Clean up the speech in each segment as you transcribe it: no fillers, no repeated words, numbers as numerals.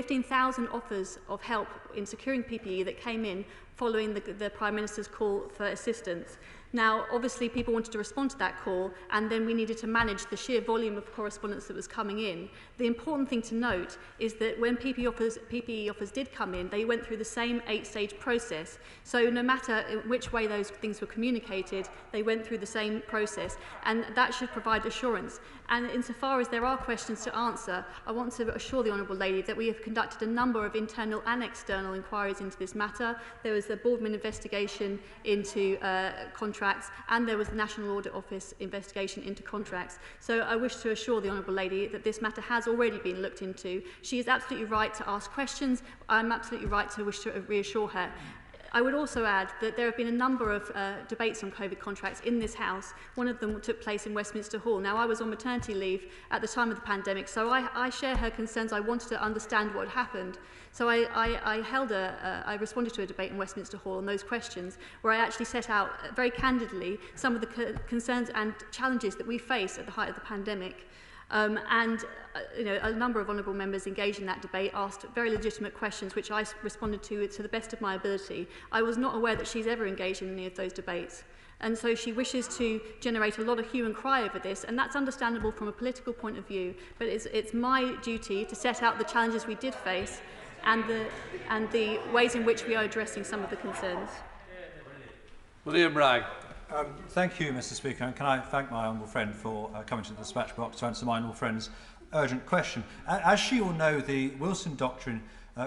15,000 offers of help in securing PPE that came in following the Prime Minister's call for assistance. Now, obviously, people wanted to respond to that call, and then we needed to manage the sheer volume of correspondence that was coming in. The important thing to note is that when PPE offers did come in, they went through the same 8-stage process. So no matter which way those things were communicated, they went through the same process, and that should provide assurance. And insofar as there are questions to answer, I want to assure the Honourable Lady that we have conducted a number of internal and external inquiries into this matter. There was the Boardman investigation into contracts, and there was the National Audit Office investigation into contracts. So I wish to assure the Honourable Lady that this matter has already been looked into. She is absolutely right to ask questions. I'm absolutely right to wish to reassure her. I would also add that there have been a number of debates on COVID contracts in this House. One of them took place in Westminster Hall. Now, I was on maternity leave at the time of the pandemic, so I share her concerns. I wanted to understand what had happened. So I responded to a debate in Westminster Hall on those questions, where I actually set out very candidly some of the concerns and challenges that we face at the height of the pandemic. A number of honourable members engaged in that debate asked very legitimate questions, which I responded to the best of my ability. I was not aware that she's ever engaged in any of those debates. And so she wishes to generate a lot of hue and cry over this, and that's understandable from a political point of view. But it's my duty to set out the challenges we did face and the ways in which we are addressing some of the concerns. William Bragg. Thank you, Mr. Speaker, and can I thank my honourable friend for coming to the dispatch box to answer my honourable friend's urgent question. As she will know, the Wilson Doctrine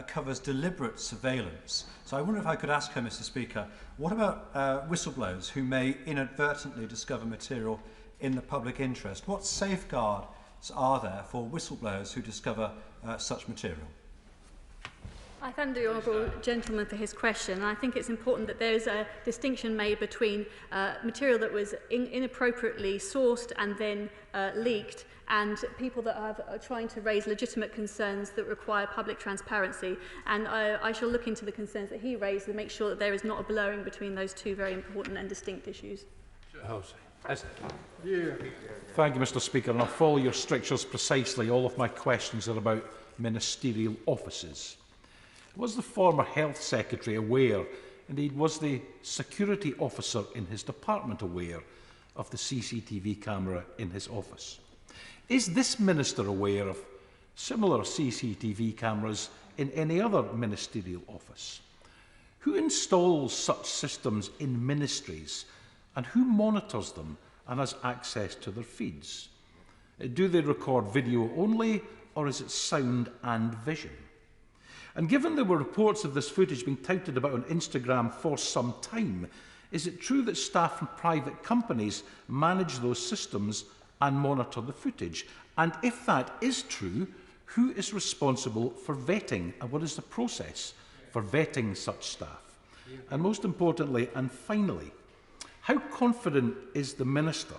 covers deliberate surveillance. So I wonder if I could ask her, Mr. Speaker, what about whistleblowers who may inadvertently discover material in the public interest? What safeguards are there for whistleblowers who discover such material? I thank the honourable gentleman for his question, and I think it's important that there is a distinction made between material that was inappropriately sourced and then leaked, and people that are trying to raise legitimate concerns that require public transparency. And I shall look into the concerns that he raised and make sure that there is not a blurring between those two very important and distinct issues. Thank you, Mr. Speaker, and I'll follow your strictures precisely. All of my questions are about ministerial offices. Was the former Health Secretary aware, indeed was the security officer in his department aware of the CCTV camera in his office? Is this minister aware of similar CCTV cameras in any other ministerial office? Who installs such systems in ministries, and who monitors them and has access to their feeds? Do they record video only, or is it sound and vision? And given there were reports of this footage being touted about on Instagram for some time, is it true that staff from private companies manage those systems and monitor the footage? And if that is true, who is responsible for vetting, and what is the process for vetting such staff? And most importantly, and finally, how confident is the Minister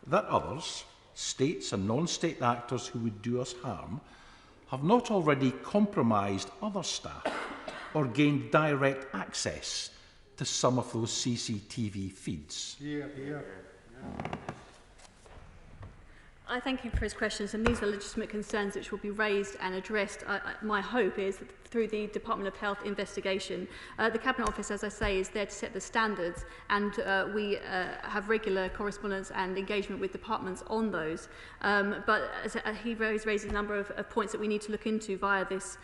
that others, states and non-state actors who would do us harm, have not already compromised other staff or gained direct access to some of those CCTV feeds? I thank him for his questions, and these are legitimate concerns which will be raised and addressed. My hope is that through the Department of Health investigation. The Cabinet Office, as I say, is there to set the standards, and we have regular correspondence and engagement with departments on those. But as he raised a number of points that we need to look into via this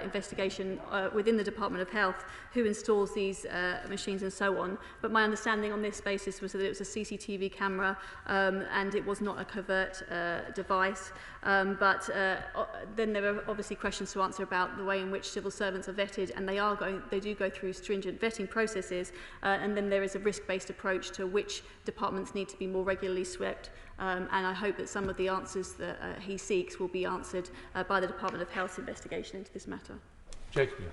investigation within the Department of Health, who installs these machines and so on. But my understanding on this basis was that it was a CCTV camera and it was not a covert device. But then there are obviously questions to answer about the way in which civil servants are vetted, and they do go through stringent vetting processes, and then there is a risk-based approach to which departments need to be more regularly swept. And I hope that some of the answers that he seeks will be answered by the Department of Health's investigation into this matter. Javid.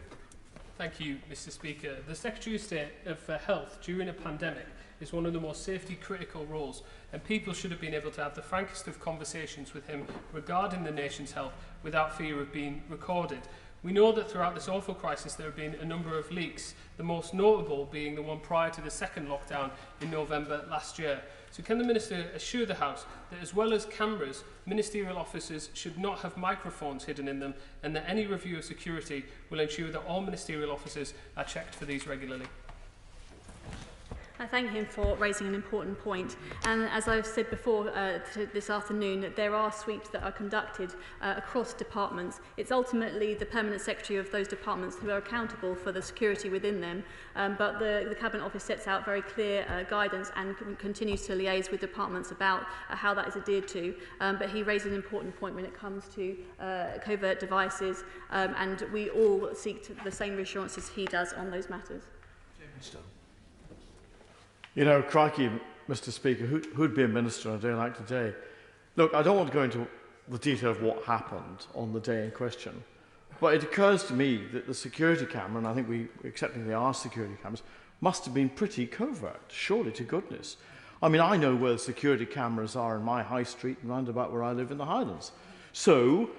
Thank you, Mr. Speaker. The Secretary of State for Health during a pandemic is one of the most safety-critical roles, and people should have been able to have the frankest of conversations with him regarding the nation's health without fear of being recorded. We know that throughout this awful crisis there have been a number of leaks, the most notable being the one prior to the second lockdown in November last year. So can the Minister assure the House that as well as cameras, ministerial officers should not have microphones hidden in them, and that any review of security will ensure that all ministerial officers are checked for these regularly? I thank him for raising an important point. And as I've said before this afternoon, there are sweeps that are conducted across departments. It's ultimately the permanent secretary of those departments who are accountable for the security within them. But the Cabinet Office sets out very clear guidance and continues to liaise with departments about how that is adhered to. But he raised an important point when it comes to covert devices, and we all seek the same reassurances he does on those matters. You know, crikey, Mr. Speaker, who'd be a minister on a day like today? Look, I don't want to go into the detail of what happened on the day in question, but it occurs to me that the security camera, and I think we're accepting they are security cameras, must have been pretty covert, surely to goodness. I mean, I know where the security cameras are in my high street and round about where I live in the Highlands. So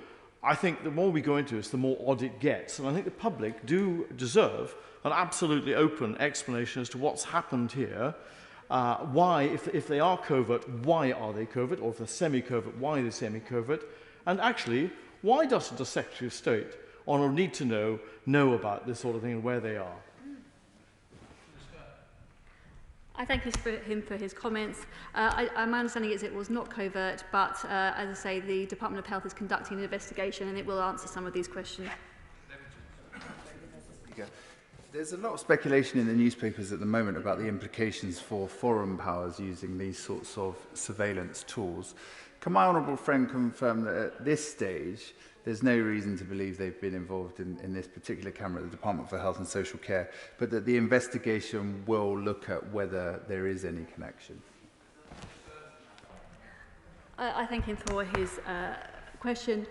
I think the more we go into this, the more odd it gets. And I think the public do deserve an absolutely open explanation as to what's happened here, why, if they are covert, why are they covert, or if they're semi-covert, why are they semi-covert, and actually, why doesn't the Secretary of State, on a need to know about this sort of thing and where they are? I thank him for his comments. My understanding is it was not covert, but as I say, the Department of Health is conducting an investigation and it will answer some of these questions. There's a lot of speculation in the newspapers at the moment about the implications for foreign powers using these sorts of surveillance tools. Can my honourable friend confirm that at this stage there's no reason to believe they've been involved in this particular camera at the Department for Health and Social Care, but that the investigation will look at whether there is any connection? I thank him for his question.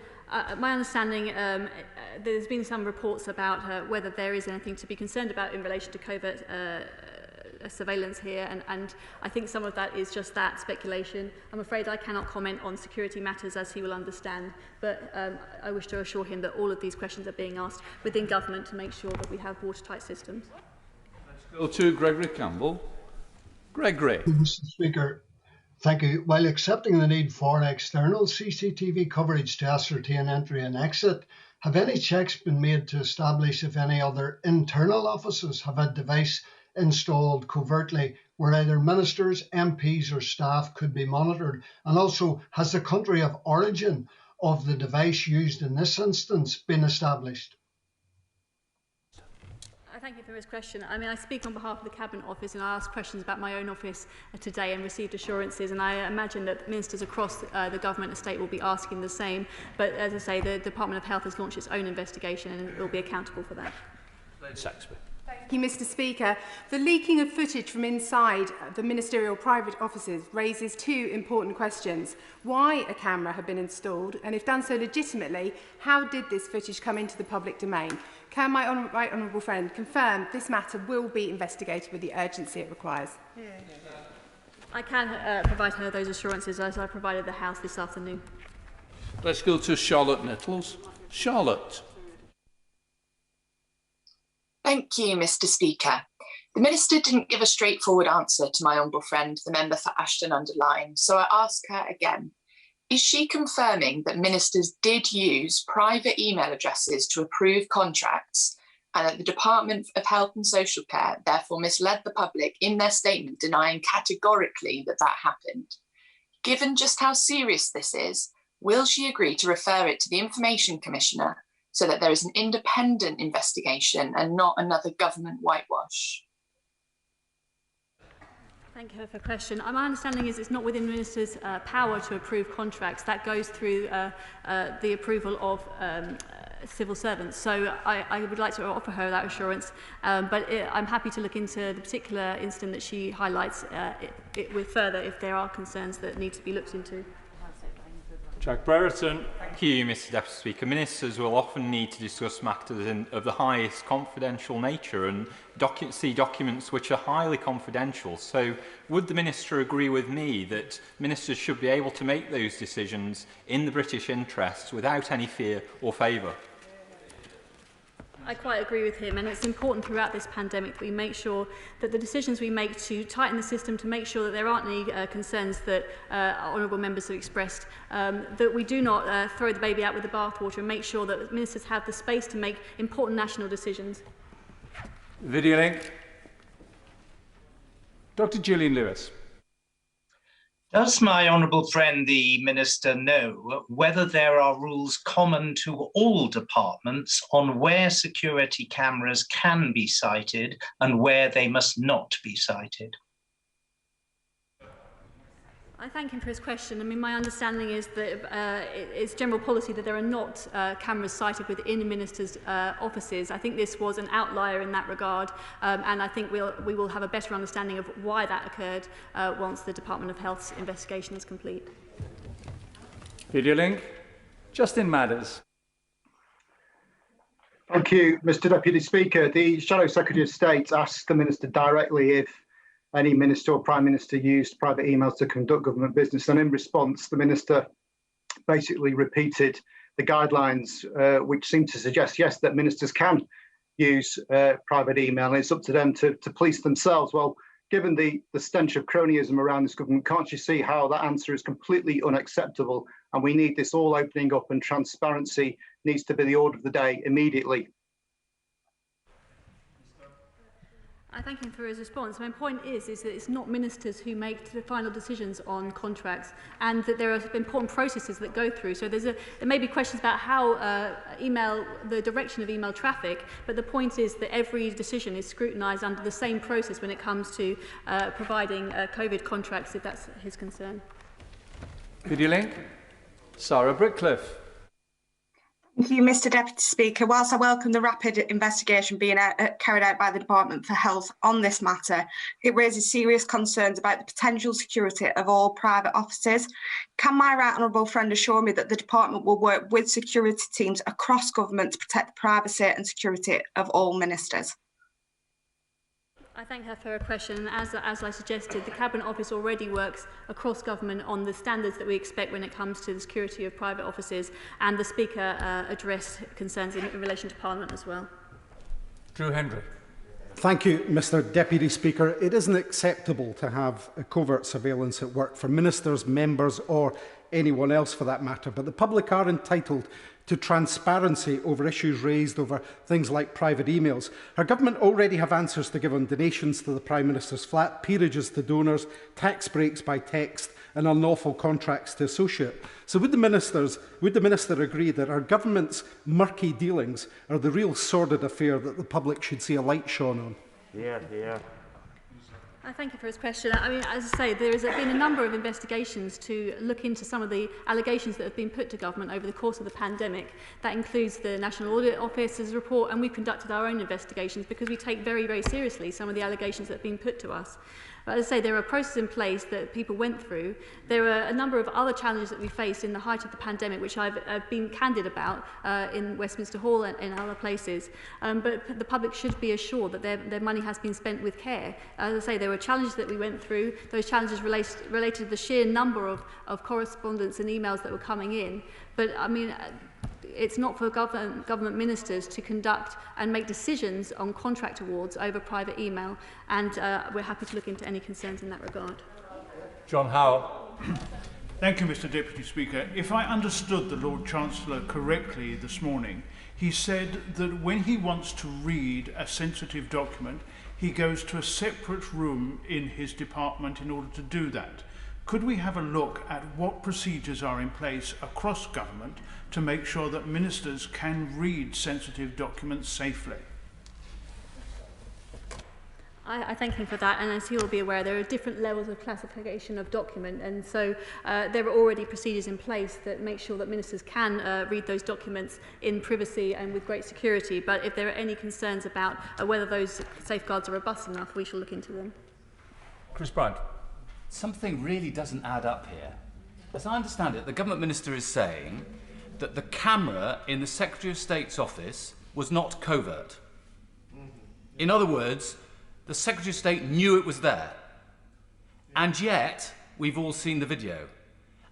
My understanding, there's been some reports about whether there is anything to be concerned about in relation to covert surveillance here, and I think some of that is just that speculation. I'm afraid I cannot comment on security matters, as he will understand, but I wish to assure him that all of these questions are being asked within government to make sure that we have watertight systems. Let's go to Gregory Campbell. Gregory. Mr. Speaker, thank you. While accepting the need for external CCTV coverage to ascertain entry and exit, have any checks been made to establish if any other internal offices have a device installed covertly where either ministers, MPs or staff could be monitored? And also, has the country of origin of the device used in this instance been established? Thank you for his question. I mean, I speak on behalf of the Cabinet Office and I asked questions about my own office today and received assurances, and I imagine that ministers across the government estate will be asking the same. But as I say, the Department of Health has launched its own investigation and it will be accountable for that. Saxby. Thank you, Mr. Speaker. The leaking of footage from inside the ministerial private offices raises two important questions. Why a camera had been installed, and if done so legitimately, how did this footage come into the public domain? Can my honourable friend confirm this matter will be investigated with the urgency it requires? I can provide her those assurances as I provided the House this afternoon. Let's go to Charlotte Nettles. Charlotte. Thank you, Mr. Speaker. The Minister didn't give a straightforward answer to my honourable friend, the member for Ashton-under-Lyne, so I ask her again. Is she confirming that ministers did use private email addresses to approve contracts and that the Department of Health and Social Care therefore misled the public in their statement denying categorically that that happened? Given just how serious this is, will she agree to refer it to the Information Commissioner so that there is an independent investigation and not another government whitewash? Thank you for the question. My understanding is it's not within the Minister's power to approve contracts. That goes through the approval of civil servants. So I would like to offer her that assurance, but I'm happy to look into the particular incident that she highlights with further if there are concerns that need to be looked into. Jack Brereton. Thank you, Mr. Deputy Speaker. Ministers will often need to discuss matters of the highest confidential nature and see documents which are highly confidential. So would the Minister agree with me that ministers should be able to make those decisions in the British interests without any fear or favour? I quite agree with him, and it's important throughout this pandemic that we make sure that the decisions we make to tighten the system, to make sure that there aren't any concerns that honourable members have expressed, that we do not throw the baby out with the bathwater, and make sure that ministers have the space to make important national decisions. Video link. Dr. Gillian Lewis. Does my honourable friend the Minister know whether there are rules common to all departments on where security cameras can be sited and where they must not be sited? I thank him for his question. I mean, my understanding is that it's general policy that there are not cameras sited within ministers' offices. I think this was an outlier in that regard, and I think we will have a better understanding of why that occurred once the Department of Health's investigation is complete. Video link. Justin Matters. Thank you, Mr. Deputy Speaker. The Shadow Secretary of State asked the Minister directly if any minister or prime minister used private emails to conduct government business, and in response the minister basically repeated the guidelines which seem to suggest, yes, that ministers can use private email and it's up to them to police themselves. Well, given the stench of cronyism around this government, can't you see how that answer is completely unacceptable, and we need this all opening up, and transparency needs to be the order of the day immediately? I thank him for his response. My point is that it's not ministers who make the final decisions on contracts, and that there are important processes that go through. So there may be questions about how the direction of email traffic, but the point is that every decision is scrutinised under the same process when it comes to providing COVID contracts, if that's his concern. Video link. Sarah Brickcliffe. Thank you, Mr. Deputy Speaker. Whilst I welcome the rapid investigation being carried out by the Department for Health on this matter, it raises serious concerns about the potential security of all private offices. Can my right honourable friend assure me that the Department will work with security teams across government to protect the privacy and security of all ministers? I thank her for her question. As I suggested, the Cabinet Office already works across government on the standards that we expect when it comes to the security of private offices, and the Speaker addressed concerns in relation to Parliament as well. Drew Hendry. Thank you, Mr. Deputy Speaker. It isn't acceptable to have a covert surveillance at work for ministers, members or anyone else for that matter, but the public are entitled to transparency over issues raised over things like private emails. Our government already have answers to give on donations to the Prime Minister's flat, peerages to donors, tax breaks by text and unlawful contracts to associate. So would the Minister agree that our government's murky dealings are the real sordid affair that the public should see a light shone on? Yeah. I thank you for his question. I mean, as I say, there has been a number of investigations to look into some of the allegations that have been put to government over the course of the pandemic. That includes the National Audit Office's report, and we've conducted our own investigations because we take very, very seriously some of the allegations that have been put to us. But as I say, there are processes in place that people went through. There are a number of other challenges that we faced in the height of the pandemic, which I've been candid about in Westminster Hall and in other places. But the public should be assured that their money has been spent with care. As I say, there were challenges that we went through. Those challenges related to the sheer number of correspondence and emails that were coming in. But I mean, it's not for government ministers to conduct and make decisions on contract awards over private email, and we're happy to look into any concerns in that regard. John Howell. Thank you, Mr. Deputy Speaker. If I understood the Lord Chancellor correctly this morning, he said that when he wants to read a sensitive document, he goes to a separate room in his department in order to do that. Could we have a look at what procedures are in place across government to make sure that ministers can read sensitive documents safely? I thank him for that, and as he will be aware, there are different levels of classification of document, and so there are already procedures in place that make sure that ministers can read those documents in privacy and with great security. But if there are any concerns about whether those safeguards are robust enough, we shall look into them. Chris Bryant. Something really doesn't add up here. As I understand it, the government minister is saying that the camera in the Secretary of State's office was not covert. In other words, the Secretary of State knew it was there. And yet, we've all seen the video.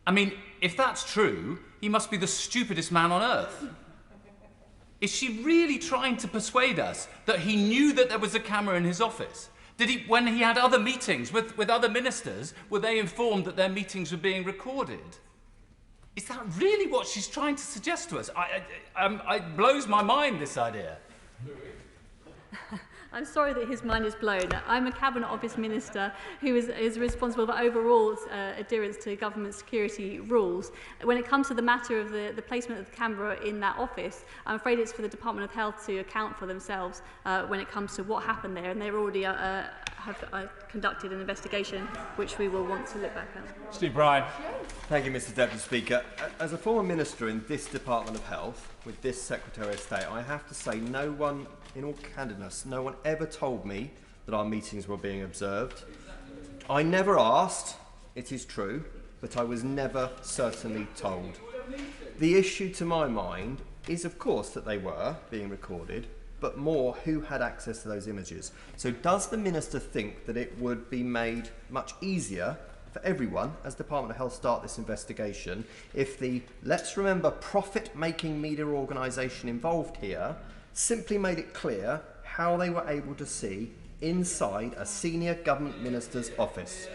I mean, if that's true, he must be the stupidest man on earth. Is she really trying to persuade us that he knew that there was a camera in his office? Did he, when he had other meetings with other ministers, were they informed that their meetings were being recorded? Is that really what she's trying to suggest to us? It blows my mind, this idea. I'm sorry that his mind is blown. I'm a Cabinet Office Minister who is responsible for overall adherence to government security rules. When it comes to the matter of the placement of the camera in that office, I'm afraid it's for the Department of Health to account for themselves when it comes to what happened there, and they're already have conducted an investigation which we will want to look back at. Steve Bryan. Thank you, Mr. Deputy Speaker. As a former minister in this Department of Health, with this Secretary of State, I have to say no one, in all candidness, no one ever told me that our meetings were being observed. I never asked, it is true, but I was never certainly told. The issue to my mind is, of course, that they were being recorded, but more who had access to those images. So does the Minister think that it would be made much easier for everyone, as Department of Health start this investigation, if the, let's remember, profit-making media organisation involved here simply made it clear how they were able to see inside a senior government minister's office?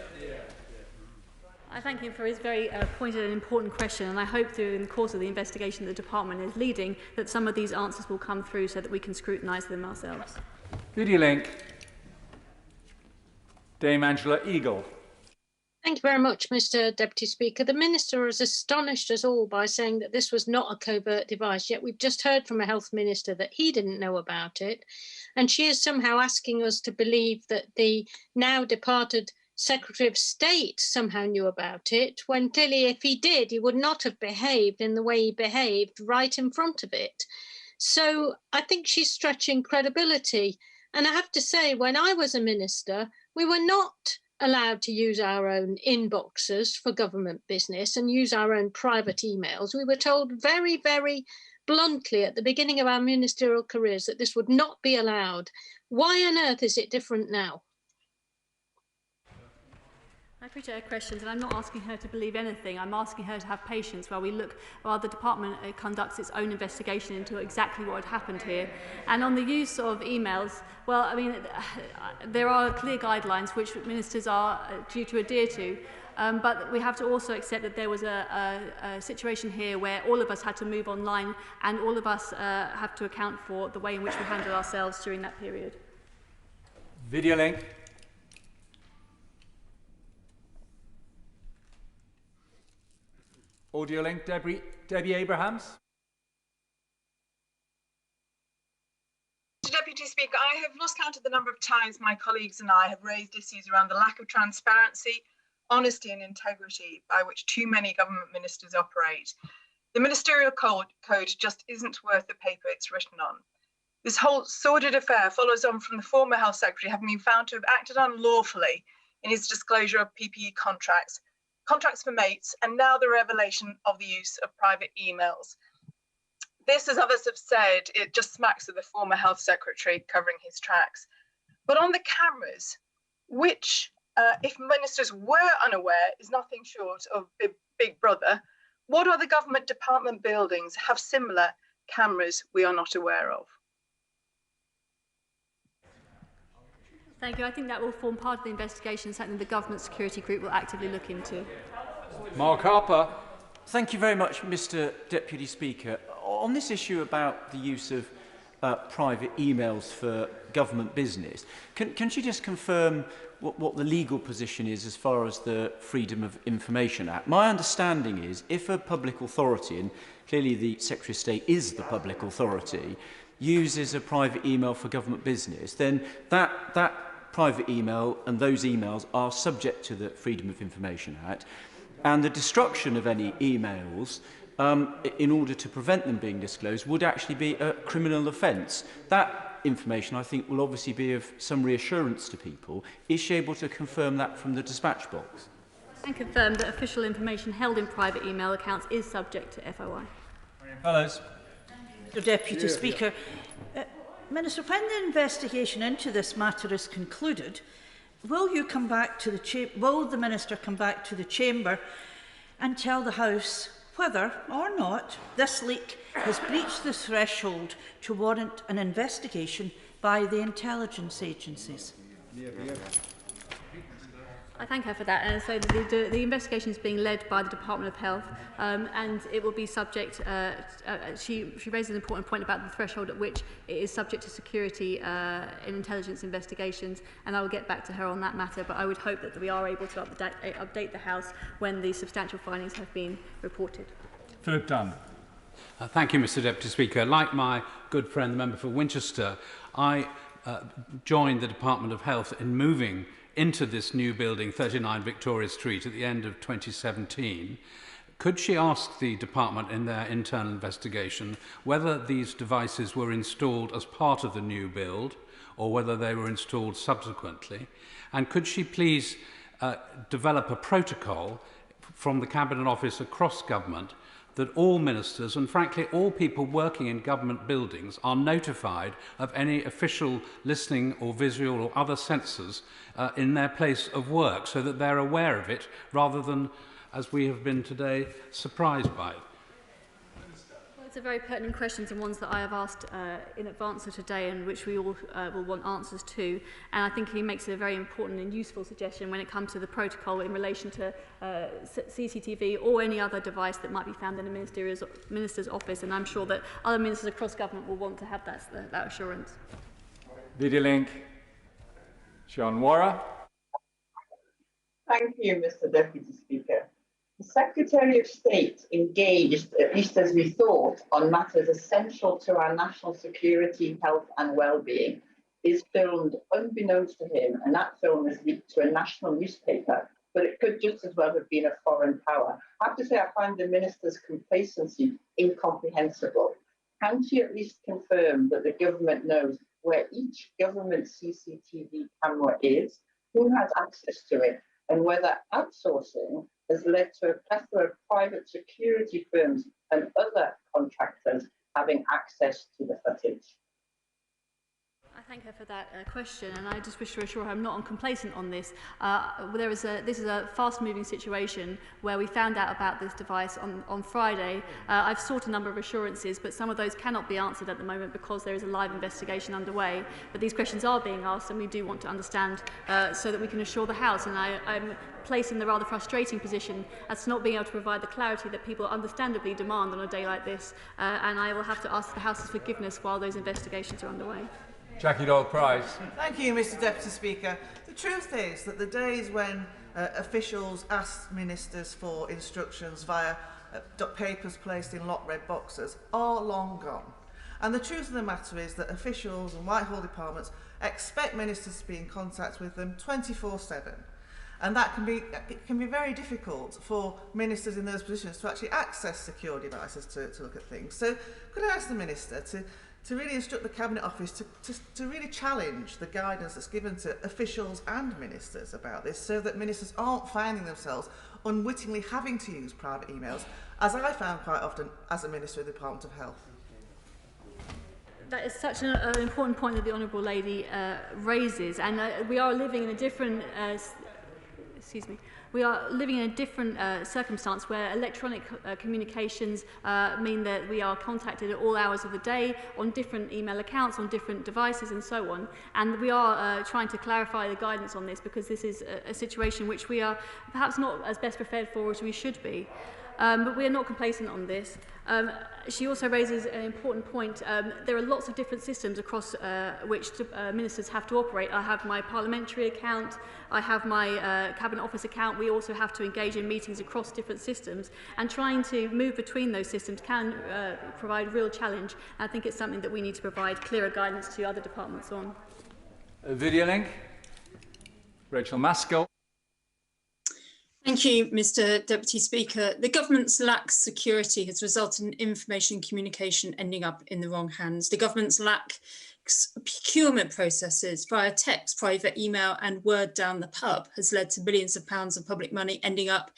I thank him for his very pointed and important question, and I hope through in the course of the investigation the Department is leading that some of these answers will come through so that we can scrutinise them ourselves. Video link. Dame Angela Eagle. Thank you very much, Mr. Deputy Speaker. The Minister has astonished us all by saying that this was not a covert device, yet we've just heard from a Health Minister that he didn't know about it, and she is somehow asking us to believe that the now departed Secretary of State somehow knew about it, when clearly if he did, he would not have behaved in the way he behaved right in front of it. So I think she's stretching credibility. And I have to say, when I was a minister, we were not allowed to use our own inboxes for government business and use our own private emails. We were told very, very bluntly at the beginning of our ministerial careers that this would not be allowed. Why on earth is it different now? I appreciate her questions, and I'm not asking her to believe anything. I'm asking her to have patience while the department conducts its own investigation into exactly what had happened here. And on the use of emails, well, I mean, there are clear guidelines which ministers are due to adhere to. But we have to also accept that there was a situation here where all of us had to move online, and all of us have to account for the way in which we handled ourselves during that period. Video link. Audio link, Debbie Abrahams. Mr. Deputy Speaker, I have lost count of the number of times my colleagues and I have raised issues around the lack of transparency, honesty and integrity by which too many government ministers operate. The Ministerial Code just isn't worth the paper it's written on. This whole sordid affair follows on from the former Health Secretary having been found to have acted unlawfully in his disclosure of PPE contracts for mates, and now the revelation of the use of private emails. This, as others have said, it just smacks of the former Health Secretary covering his tracks. But on the cameras, which, if ministers were unaware, is nothing short of Big Brother, what other government department buildings have similar cameras we are not aware of? Thank you. I think that will form part of the investigation, something the Government Security Group will actively look into. Mark Harper. Thank you very much, Mr. Deputy Speaker. On this issue about the use of private emails for government business, can she just confirm what the legal position is as far as the Freedom of Information Act? My understanding is if a public authority, and clearly the Secretary of State is the public authority, uses a private email for government business, then that private email and those emails are subject to the Freedom of Information Act, and the destruction of any emails in order to prevent them being disclosed would actually be a criminal offence. That information, I think, will obviously be of some reassurance to people. Is she able to confirm that from the dispatch box? I can confirm that official information held in private email accounts is subject to FOI. Fellows. Mr. Deputy Speaker, Minister, when the investigation into this matter is concluded, will you come back to the will the Minister come back to the Chamber and tell the House whether or not this leak has breached the threshold to warrant an investigation by the intelligence agencies. I thank her for that. And so the investigation is being led by the Department of Health, and it will be subject. She raised an important point about the threshold at which it is subject to security in intelligence investigations, and I will get back to her on that matter. But I would hope that we are able to update the House when the substantial findings have been reported. Philip Dunn. Thank you, Mr Deputy Speaker. Like my good friend, the member for Winchester, I joined the Department of Health in moving into this new building, 39 Victoria Street, at the end of 2017. Could she ask the department in their internal investigation whether these devices were installed as part of the new build or whether they were installed subsequently? And could she please develop a protocol from the Cabinet Office across government that all ministers and frankly all people working in government buildings are notified of any official listening or visual or other sensors in their place of work, so that they're aware of it rather than, as we have been today, surprised by it? Well, it's a very pertinent questions and ones that I have asked in advance of today, and which we all will want answers to. And I think he makes a very important and useful suggestion when it comes to the protocol in relation to CCTV or any other device that might be found in a minister's office. And I'm sure that other ministers across government will want to have that assurance. Video link. Sean Warra. Thank you, Mr Deputy Speaker. The Secretary of State engaged, at least as we thought, on matters essential to our national security, health and well-being, is filmed unbeknownst to him, and that film is leaked to a national newspaper, but it could just as well have been a foreign power. I have to say I find the Minister's complacency incomprehensible. Can she at least confirm that the government knows where each government CCTV camera is, who has access to it, and whether outsourcing has led to a plethora of private security firms and other contractors having access to the footage? I thank her for that question, and I just wish to assure her I'm not complacent on this. This is a fast-moving situation where we found out about this device on Friday. I've sought a number of assurances, but some of those cannot be answered at the moment because there is a live investigation underway. But these questions are being asked, and we do want to understand so that we can assure the House. And I'm placed in the rather frustrating position as to not being able to provide the clarity that people understandably demand on a day like this. And I will have to ask the House's forgiveness while those investigations are underway. Jackie Doyle-Price. Thank you, Mr Deputy Speaker. The truth is that the days when officials ask ministers for instructions via papers placed in locked red boxes are long gone. And the truth of the matter is that officials and Whitehall departments expect ministers to be in contact with them 24/7. And that can be very difficult for ministers in those positions to actually access secure devices to look at things. So could I ask the Minister to really instruct the Cabinet Office to really challenge the guidance that's given to officials and ministers about this, so that ministers aren't finding themselves unwittingly having to use private emails, as I found quite often as a Minister of the Department of Health. That is such an important point that the Honourable Lady raises, and we are living in a different we are living in a different circumstance where electronic communications mean that we are contacted at all hours of the day on different email accounts, on different devices and so on. And we are trying to clarify the guidance on this because this is a situation which we are perhaps not as best prepared for as we should be. But we are not complacent on this. She also raises an important point. There are lots of different systems across which ministers have to operate. I have my parliamentary account, I have my Cabinet Office account. We also have to engage in meetings across different systems, and trying to move between those systems can provide real challenge. I think it's something that we need to provide clearer guidance to other departments on. Video link. Rachel Maskell. Thank you, Mr Deputy Speaker. The government's lax security has resulted in information communication ending up in the wrong hands. The government's lax procurement processes via text, private email and word down the pub has led to billions of pounds of public money ending up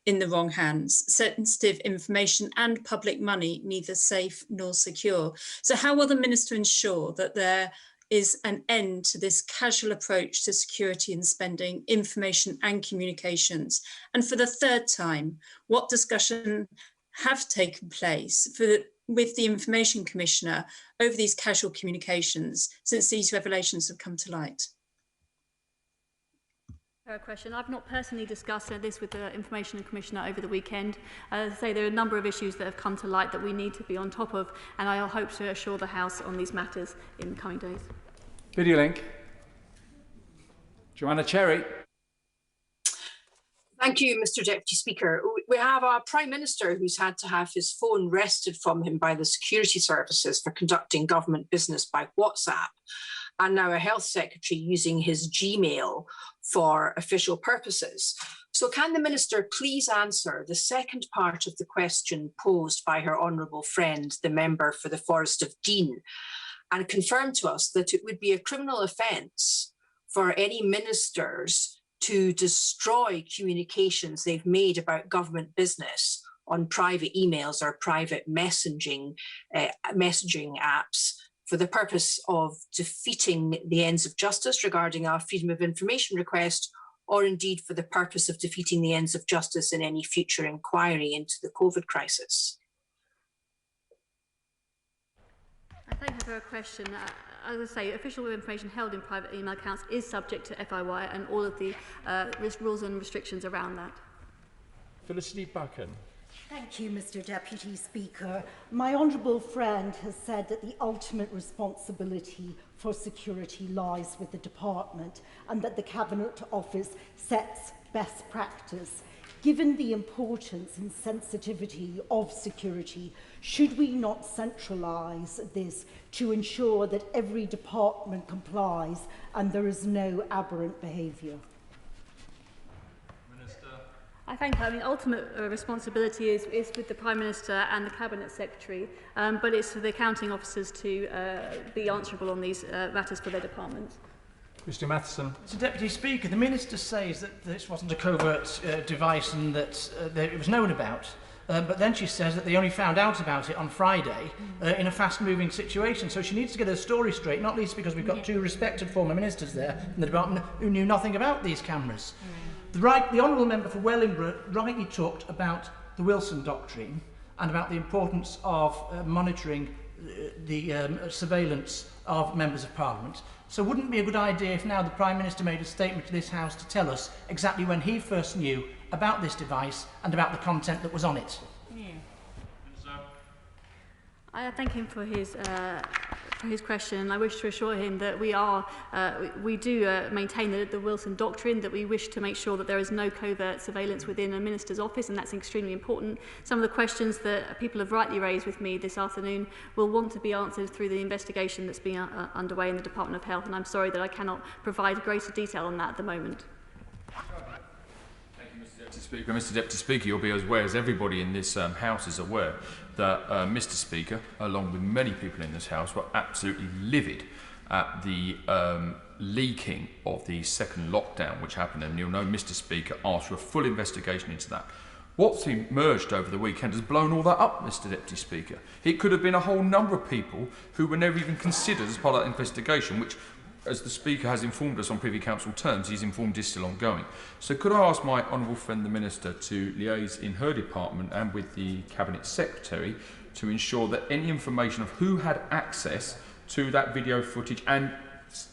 in the wrong hands. Sensitive information and public money, neither safe nor secure. So how will the Minister ensure that there is an end to this casual approach to security and spending, information and communications? And for the third time, what discussion have taken place with the Information Commissioner over these casual communications since these revelations have come to light? Question. I've not personally discussed this with the Information Commissioner over the weekend. As I say, there are a number of issues that have come to light that we need to be on top of, and I hope to assure the House on these matters in the coming days. Video link. Joanna Cherry. Thank you, Mr. Deputy Speaker. We have a Prime Minister who's had to have his phone wrested from him by the security services for conducting government business by WhatsApp, and now a Health Secretary using his Gmail for official purposes. So can the Minister please answer the second part of the question posed by her honourable friend, the member for the Forest of Dean, and confirm to us that it would be a criminal offence for any ministers to destroy communications they've made about government business on private emails or private messaging apps for the purpose of defeating the ends of justice regarding our freedom of information request, or indeed for the purpose of defeating the ends of justice in any future inquiry into the COVID crisis? Thank you for your question. As I say, official information held in private email accounts is subject to FIY and all of the rules and restrictions around that. Felicity Buchan. Thank you, Mr. Deputy Speaker. My honourable friend has said that the ultimate responsibility for security lies with the department and that the Cabinet Office sets best practice. Given the importance and sensitivity of security, should we not centralise this to ensure that every department complies and there is no aberrant behaviour? I think ultimate responsibility is with the Prime Minister and the Cabinet Secretary, but it's for the accounting officers to be answerable on these matters for their departments. Mr Matheson. Mr Deputy Speaker, the Minister says that this wasn't a covert device and that it was known about, but then she says that they only found out about it on Friday in a fast-moving situation. So she needs to get her story straight, not least because we've got two respected former ministers there in the department who knew nothing about these cameras. The Honourable Member for Wellingborough rightly talked about the Wilson Doctrine and about the importance of monitoring the surveillance of members of Parliament. So wouldn't it be a good idea if now the Prime Minister made a statement to this House to tell us exactly when he first knew about this device and about the content that was on it? I thank him for his question. I wish to assure him that we do maintain the Wilson Doctrine, that we wish to make sure that there is no covert surveillance within a minister's office, and that's extremely important. Some of the questions that people have rightly raised with me this afternoon will want to be answered through the investigation that's being underway in the Department of Health, and I'm sorry that I cannot provide greater detail on that at the moment. Mr. Speaker. Mr. Deputy Speaker, you'll be as aware as everybody in this House is aware that Mr. Speaker, along with many people in this House, were absolutely livid at the leaking of the second lockdown which happened, and you'll know Mr. Speaker asked for a full investigation into that. What's emerged over the weekend has blown all that up, Mr. Deputy Speaker. It could have been a whole number of people who were never even considered as part of that investigation, which, as the Speaker has informed us on Privy Council terms, he's informed is still ongoing. So could I ask my honourable friend the Minister to liaise in her department and with the Cabinet Secretary to ensure that any information of who had access to that video footage and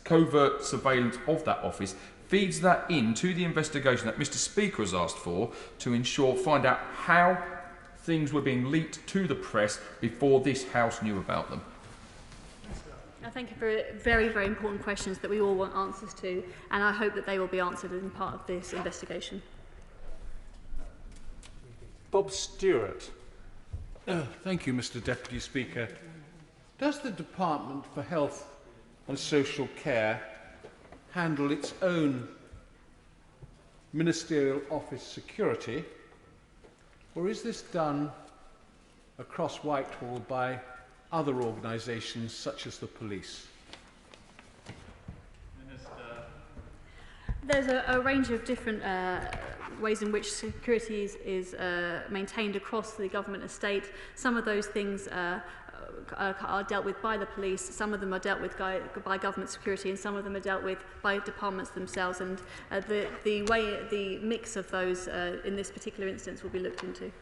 covert surveillance of that office feeds that into the investigation that Mr. Speaker has asked for to find out how things were being leaked to the press before this House knew about them? Thank you for very, very important questions that we all want answers to, and I hope that they will be answered in part of this investigation. Bob Stewart. Thank you, Mr. Deputy Speaker. Does the Department for Health and Social Care handle its own Ministerial Office security, or is this done across Whitehall by other organisations such as the police? There's a range of different ways in which security is maintained across the government estate. Some of those things are dealt with by the police, some of them are dealt with by government security, and some of them are dealt with by departments themselves, and the mix of those in this particular instance will be looked into.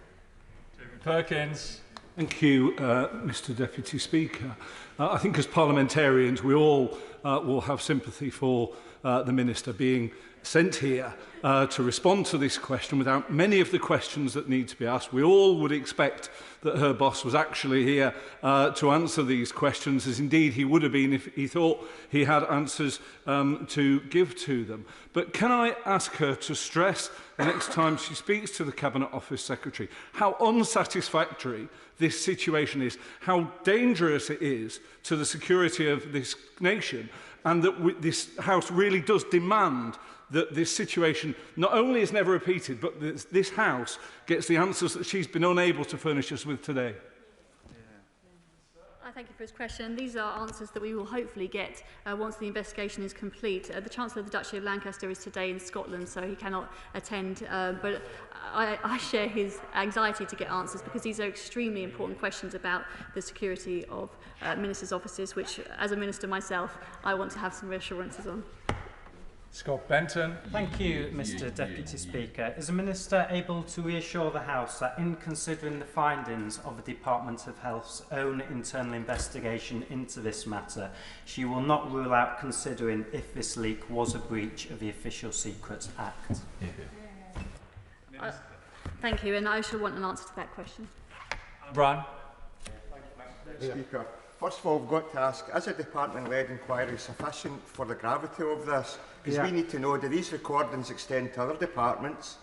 Perkins. Thank you, Mr Deputy Speaker. I think as parliamentarians we all will have sympathy for the Minister being sent here to respond to this question without many of the questions that need to be asked. We all would expect that her boss was actually here to answer these questions, as indeed he would have been if he thought he had answers to give to them. But can I ask her to stress the next time she speaks to the Cabinet Office Secretary how unsatisfactory this situation is, how dangerous it is to the security of this nation, and that this House really does demand that this situation not only is never repeated, but this House gets the answers that she's been unable to furnish us with today. I thank you for his question. These are answers that we will hopefully get once the investigation is complete. The Chancellor of the Duchy of Lancaster is today in Scotland, so he cannot attend, but I share his anxiety to get answers, because these are extremely important questions about the security of ministers' offices, which, as a minister myself, I want to have some reassurances on. Scott Benton. Thank you, Mr Deputy Speaker. Is the Minister able to reassure the House that in considering the findings of the Department of Health's own internal investigation into this matter, she will not rule out considering if this leak was a breach of the Official Secrets Act? Thank you, and I shall want an answer to that question. Brian. Speaker. First of all, we've got to ask, is a department-led inquiry sufficient for the gravity of this? Because we need to know, do these recordings extend to other departments?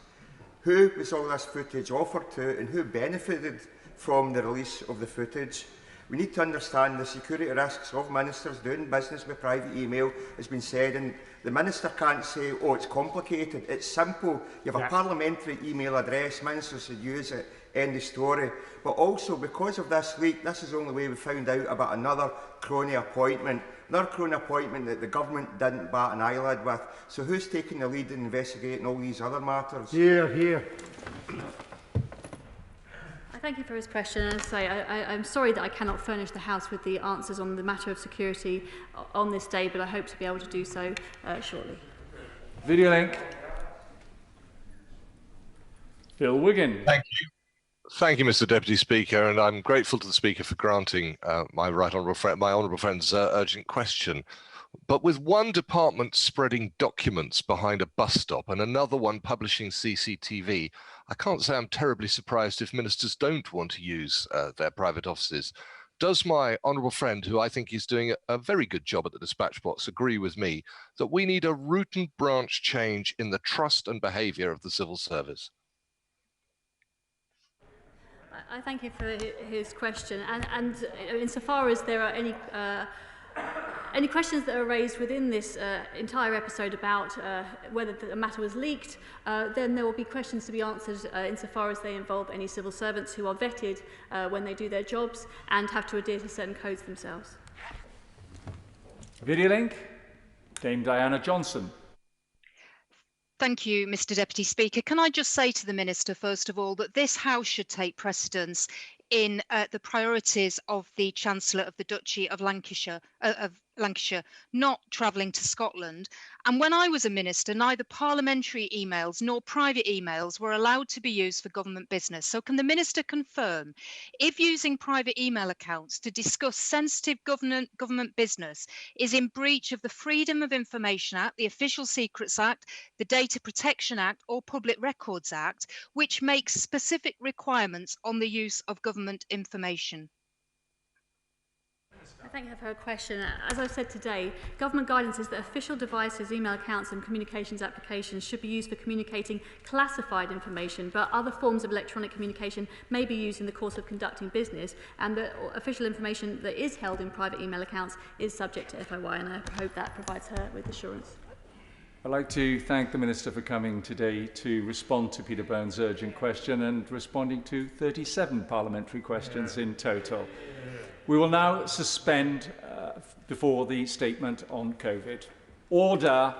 Who was all this footage offered to, and who benefited from the release of the footage? We need to understand the security risks of ministers doing business with private email, has been said, and the Minister can't say, oh, it's complicated. It's simple. You have a parliamentary email address, ministers should use it, end of story. But also, because of this leak, this is the only way we found out about another crony appointment that the government didn't bat an eyelid with. So who's taking the lead in investigating all these other matters? Here, here. I thank you for his question. And as I say, I'm sorry that I cannot furnish the House with the answers on the matter of security on this day, but I hope to be able to do so shortly. Video link. Phil Wiggin. Thank you. Thank you, Mr Deputy Speaker, and I'm grateful to the Speaker for granting my honourable friend's urgent question. But with one department spreading documents behind a bus stop and another one publishing CCTV, I can't say I'm terribly surprised if ministers don't want to use their private offices. Does my honourable friend, who I think is doing a very good job at the dispatch box, agree with me that we need a root and branch change in the trust and behaviour of the civil service? I thank you for his question, and insofar as there are any questions that are raised within this entire episode about whether the matter was leaked, then there will be questions to be answered insofar as they involve any civil servants who are vetted when they do their jobs and have to adhere to certain codes themselves. Video link. Dame Diana Johnson. Thank you, Mr Deputy Speaker. Can I just say to the Minister, first of all, that this House should take precedence in the priorities of the Chancellor of the Duchy of Lancashire, not travelling to Scotland. And when I was a minister, neither parliamentary emails nor private emails were allowed to be used for government business. So can the Minister confirm if using private email accounts to discuss sensitive government business is in breach of the Freedom of Information Act, the Official Secrets Act, the Data Protection Act or Public Records Act, which makes specific requirements on the use of government information? Thank you for her question. As I've said today, government guidance is that official devices, email accounts and communications applications should be used for communicating classified information, but other forms of electronic communication may be used in the course of conducting business, and the official information that is held in private email accounts is subject to FOI, and I hope that provides her with assurance. I'd like to thank the Minister for coming today to respond to Peter Bone's urgent question and responding to 37 parliamentary questions in total. We will now suspend before the statement on COVID. Order.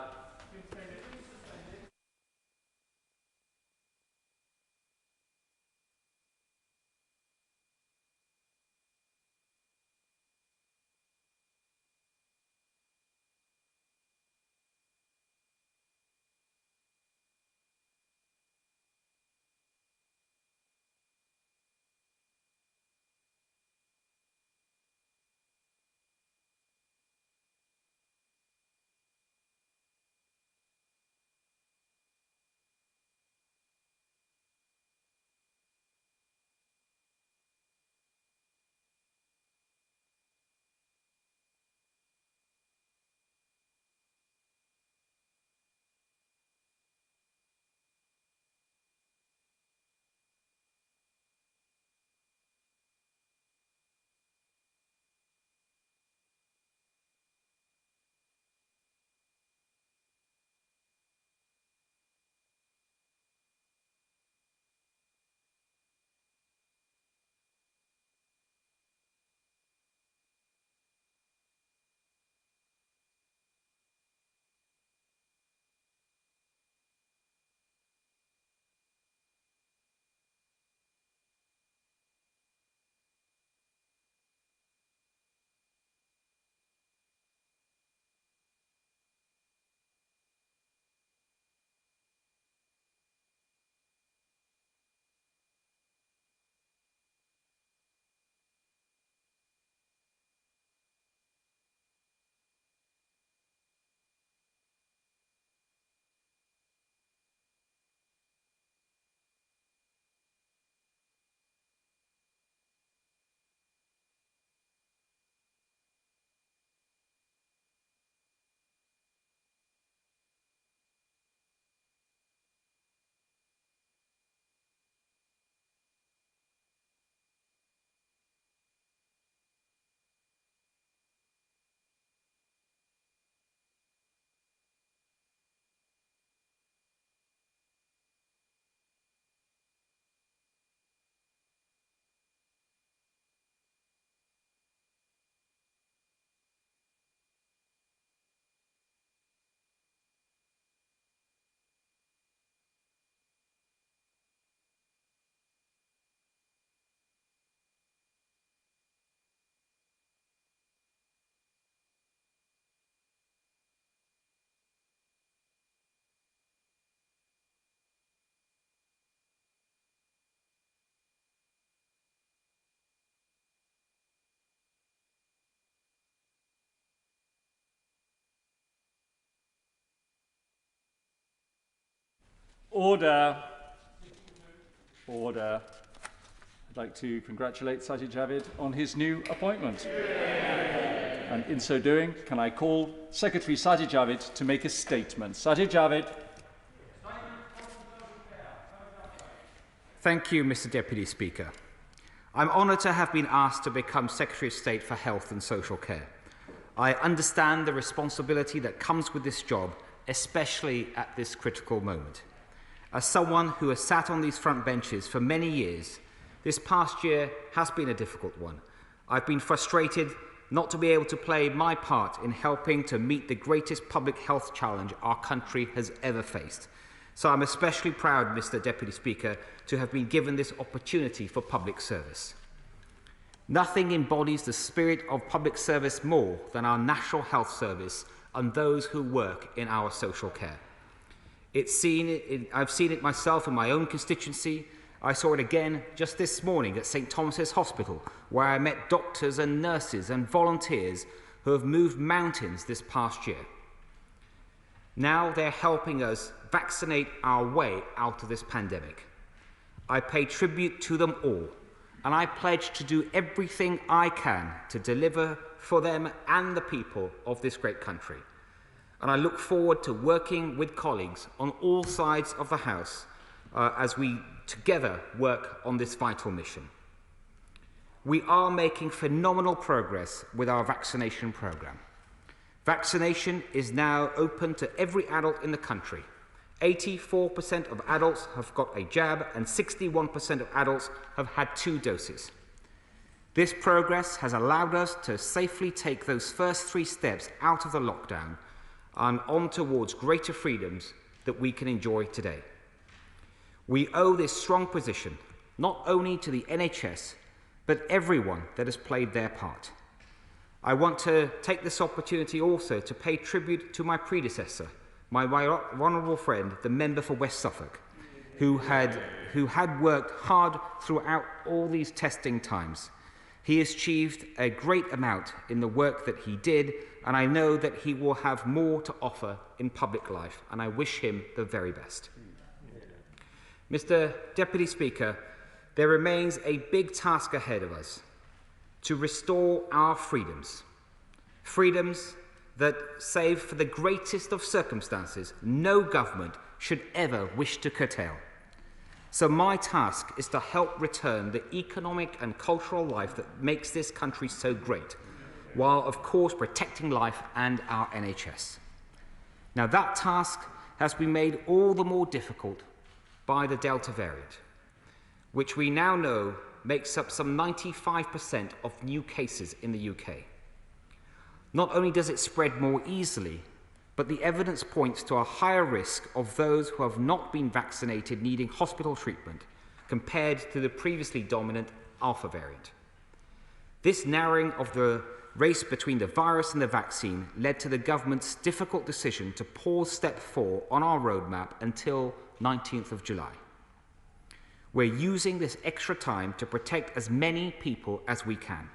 Order. Order. I'd like to congratulate Sajid Javid on his new appointment. And in so doing, can I call Secretary Sajid Javid to make a statement? Sajid Javid. Thank you, Mr. Deputy Speaker. I'm honoured to have been asked to become Secretary of State for Health and Social Care. I understand the responsibility that comes with this job, especially at this critical moment. As someone who has sat on these front benches for many years, this past year has been a difficult one. I've been frustrated not to be able to play my part in helping to meet the greatest public health challenge our country has ever faced. So I'm especially proud, Mr. Deputy Speaker, to have been given this opportunity for public service. Nothing embodies the spirit of public service more than our National Health Service and those who work in our social care. I've seen it myself in my own constituency. I saw it again just this morning at St Thomas's Hospital, where I met doctors and nurses and volunteers who have moved mountains this past year. Now they're helping us vaccinate our way out of this pandemic. I pay tribute to them all, and I pledge to do everything I can to deliver for them and the people of this great country. And I look forward to working with colleagues on all sides of the House as we together work on this vital mission. We are making phenomenal progress with our vaccination programme. Vaccination is now open to every adult in the country. 84% of adults have got a jab and 61% of adults have had 2 doses. This progress has allowed us to safely take those first 3 steps out of the lockdown and on towards greater freedoms that we can enjoy today. We owe this strong position not only to the NHS, but everyone that has played their part. I want to take this opportunity also to pay tribute to my predecessor, my honourable friend, the member for West Suffolk, who had worked hard throughout all these testing times. He has achieved a great amount in the work that he did, and I know that he will have more to offer in public life, and I wish him the very best. Mr. Deputy Speaker, there remains a big task ahead of us to restore our freedoms. Freedoms that, save for the greatest of circumstances, no government should ever wish to curtail. So my task is to help return the economic and cultural life that makes this country so great, while of course protecting life and our NHS. Now that task has been made all the more difficult by the Delta variant, which we now know makes up some 95% of new cases in the UK. Not only does it spread more easily, but the evidence points to a higher risk of those who have not been vaccinated needing hospital treatment compared to the previously dominant Alpha variant. This narrowing of the race between the virus and the vaccine led to the government's difficult decision to pause step 4 on our roadmap until 19th of July. We're using this extra time to protect as many people as we can.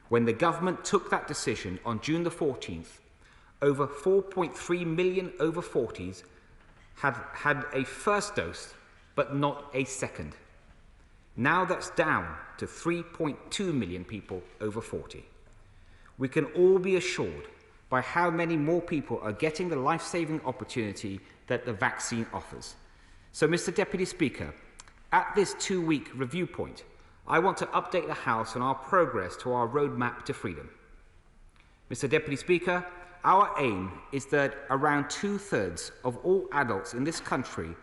When the government took that decision on June the 14th, over 4.3 million over 40s had a first dose, but not a second. Now that's down to 3.2 million people over 40. We can all be assured by how many more people are getting the life-saving opportunity that the vaccine offers. So, Mr. Deputy Speaker, at this 2-week review point, I want to update the House on our progress to our roadmap to freedom. Mr. Deputy Speaker, our aim is that around 2/3 of all adults in this country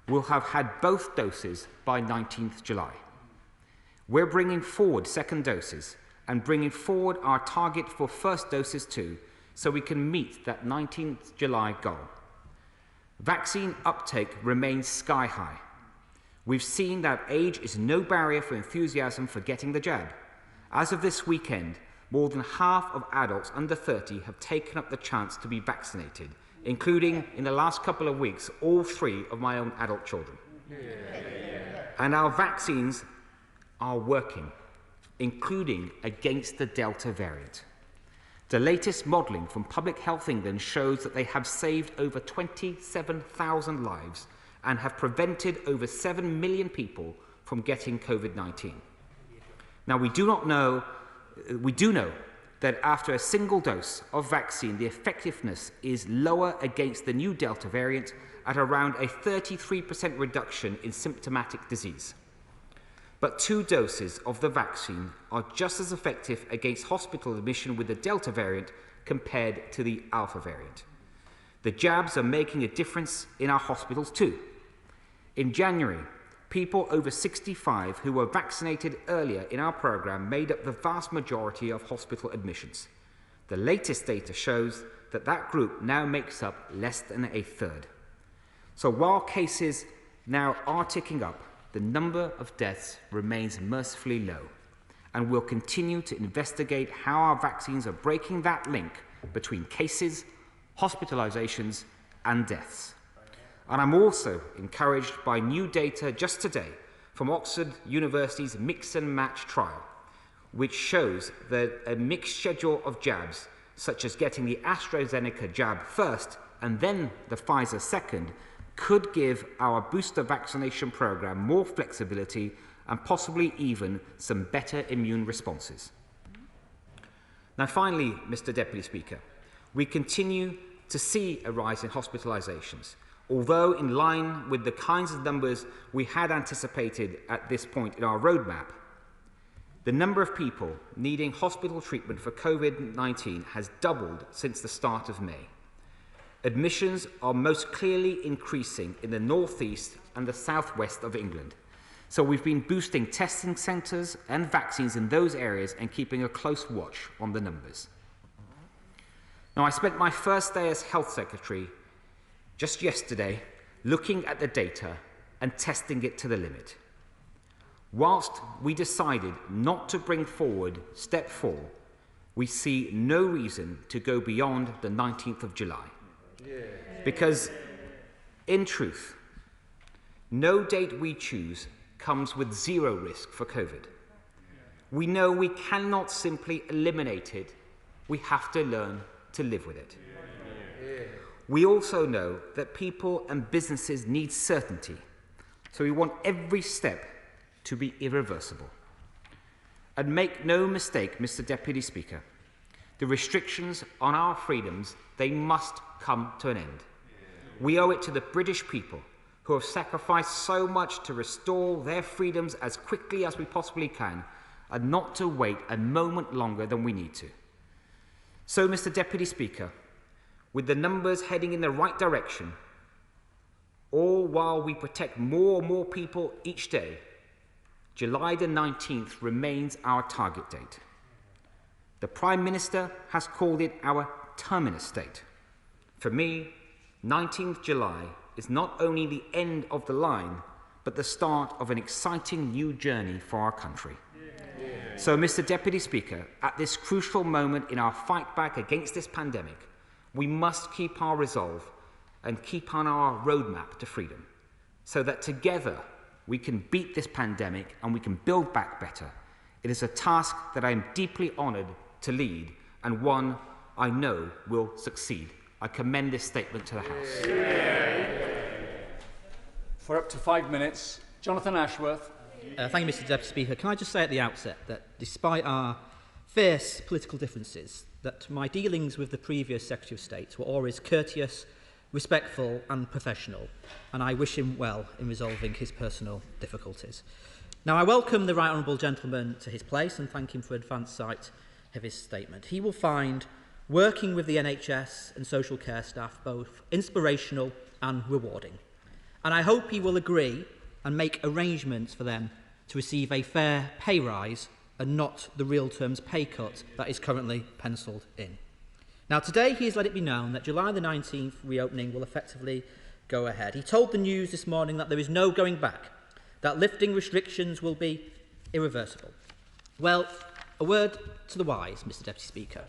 will have had both doses by 19th July. We're bringing forward second doses and bringing forward our target for first doses too, so we can meet that 19th July goal. Vaccine uptake remains sky high. We've seen that age is no barrier for enthusiasm for getting the jab. As of this weekend, more than half of adults under 30 have taken up the chance to be vaccinated, including, in the last couple of weeks, all 3 of my own adult children. And our vaccines are working, including against the Delta variant. The latest modelling from Public Health England shows that they have saved over 27,000 lives and have prevented over 7 million people from getting COVID-19. Now, we do know that after a single dose of vaccine, the effectiveness is lower against the new Delta variant at around a 33% reduction in symptomatic disease. But 2 doses of the vaccine are just as effective against hospital admission with the Delta variant compared to the Alpha variant. The jabs are making a difference in our hospitals too. In January, people over 65 who were vaccinated earlier in our programme made up the vast majority of hospital admissions. The latest data shows that that group now makes up less than a third. So while cases now are ticking up, the number of deaths remains mercifully low, and we'll continue to investigate how our vaccines are breaking that link between cases, hospitalisations and deaths. And I'm also encouraged by new data just today from Oxford University's Mix and Match trial, which shows that a mixed schedule of jabs, such as getting the AstraZeneca jab first and then the Pfizer second, could give our booster vaccination programme more flexibility and possibly even some better immune responses. Now finally, Mr. Deputy Speaker, we continue to see a rise in hospitalisations, although in line with the kinds of numbers we had anticipated at this point in our roadmap. The number of people needing hospital treatment for COVID-19 has doubled since the start of May. Admissions are most clearly increasing in the northeast and the southwest of England. So we've been boosting testing centres and vaccines in those areas and keeping a close watch on the numbers. Now, I spent my first day as Health Secretary just yesterday looking at the data and testing it to the limit. Whilst we decided not to bring forward step 4, we see no reason to go beyond the 19th of July. Because, in truth, no date we choose comes with zero risk for COVID. We know we cannot simply eliminate it. We have to learn to live with it. We also know that people and businesses need certainty, so we want every step to be irreversible. And make no mistake, Mr. Deputy Speaker, the restrictions on our freedoms, they must come to an end. We owe it to the British people, who have sacrificed so much to restore their freedoms as quickly as we possibly can, and not to wait a moment longer than we need to. So, Mr. Deputy Speaker, with the numbers heading in the right direction, all while we protect more and more people each day, July the 19th remains our target date. The Prime Minister has called it our terminus date. For me, 19th July is not only the end of the line, but the start of an exciting new journey for our country. So, Mr. Deputy Speaker, at this crucial moment in our fight back against this pandemic, we must keep our resolve and keep on our roadmap to freedom, so that together we can beat this pandemic and we can build back better. It is a task that I am deeply honoured to lead, and one I know will succeed. I commend this statement to the House. For up to 5 minutes, Jonathan Ashworth. Thank you, Mr. Deputy Speaker. Can I just say at the outset that despite our fierce political differences, that my dealings with the previous Secretary of State were always courteous, respectful and professional, and I wish him well in resolving his personal difficulties. Now, I welcome the right honourable gentleman to his place and thank him for advance sight of his statement. He will find working with the NHS and social care staff both inspirational and rewarding. And I hope he will agree and make arrangements for them to receive a fair pay rise and not the real terms pay cut that is currently pencilled in. Now, today he has let it be known that July the 19th reopening will effectively go ahead. He told the news this morning that there is no going back, that lifting restrictions will be irreversible. Well, a word to the wise, Mr. Deputy Speaker.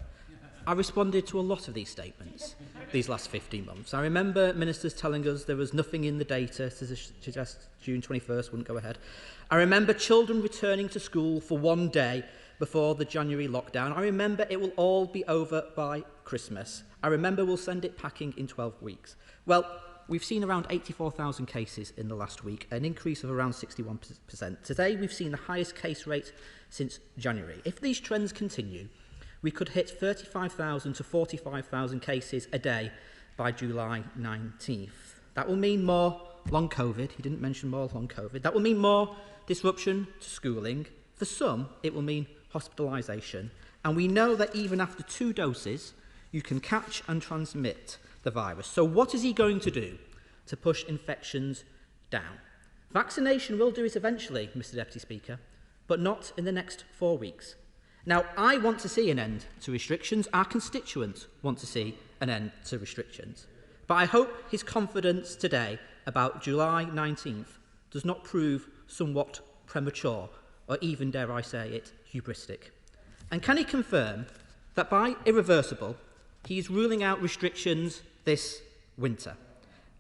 I responded to a lot of these statements these last 15 months. I remember ministers telling us there was nothing in the data to suggest June 21st wouldn't go ahead. I remember children returning to school for one day before the January lockdown. I remember it will all be over by Christmas. I remember we'll send it packing in 12 weeks. Well, we've seen around 84,000 cases in the last week, an increase of around 61%. Today, we've seen the highest case rate since January. If these trends continue, we could hit 35,000 to 45,000 cases a day by July 19th. That will mean more long COVID. He didn't mention more long COVID. That will mean more disruption to schooling. For some, it will mean hospitalisation. And we know that even after 2 doses, you can catch and transmit the virus. So what is he going to do to push infections down? Vaccination will do it eventually, Mr Deputy Speaker, but not in the next 4 weeks. Now, I want to see an end to restrictions. Our constituents want to see an end to restrictions. But I hope his confidence today about July 19th does not prove somewhat premature or even, dare I say it, hubristic. And can he confirm that by irreversible, he is ruling out restrictions this winter?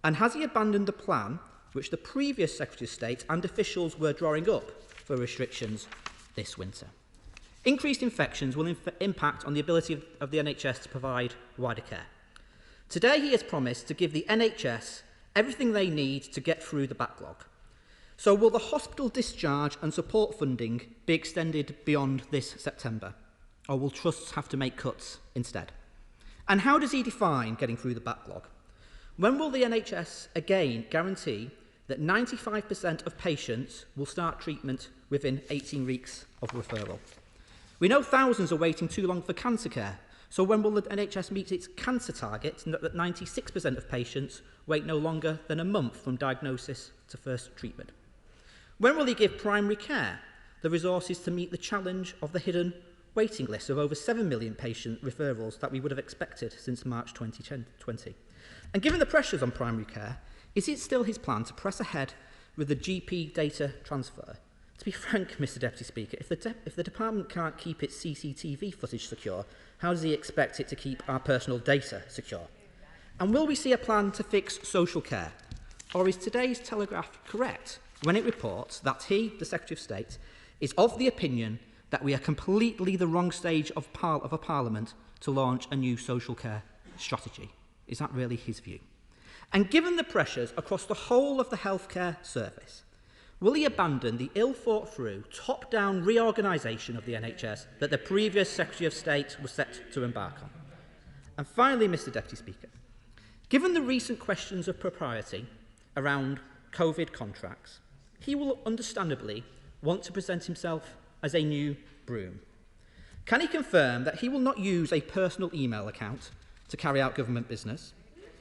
And has he abandoned the plan which the previous Secretary of State and officials were drawing up for restrictions this winter? Increased infections will impact on the ability of the NHS to provide wider care. Today he has promised to give the NHS everything they need to get through the backlog. So will the hospital discharge and support funding be extended beyond this September? Or will trusts have to make cuts instead? And how does he define getting through the backlog? When will the NHS again guarantee that 95% of patients will start treatment within 18 weeks of referral? We know thousands are waiting too long for cancer care. So when will the NHS meet its cancer target that 96% of patients wait no longer than a month from diagnosis to first treatment? When will he give primary care the resources to meet the challenge of the hidden waiting list of over 7 million patient referrals that we would have expected since March 2020? And given the pressures on primary care, is it still his plan to press ahead with the GP data transfer? To be frank, Mr Deputy Speaker, if the department can't keep its CCTV footage secure, how does he expect it to keep our personal data secure? And will we see a plan to fix social care? Or is today's Telegraph correct when it reports that he, the Secretary of State, is of the opinion that we are completely the wrong stage of a parliament to launch a new social care strategy? Is that really his view? And given the pressures across the whole of the healthcare service, will he abandon the ill-thought-through, top-down reorganisation of the NHS that the previous Secretary of State was set to embark on? And finally, Mr Deputy Speaker, given the recent questions of propriety around COVID contracts, he will understandably want to present himself as a new broom. Can he confirm that he will not use a personal email account to carry out government business?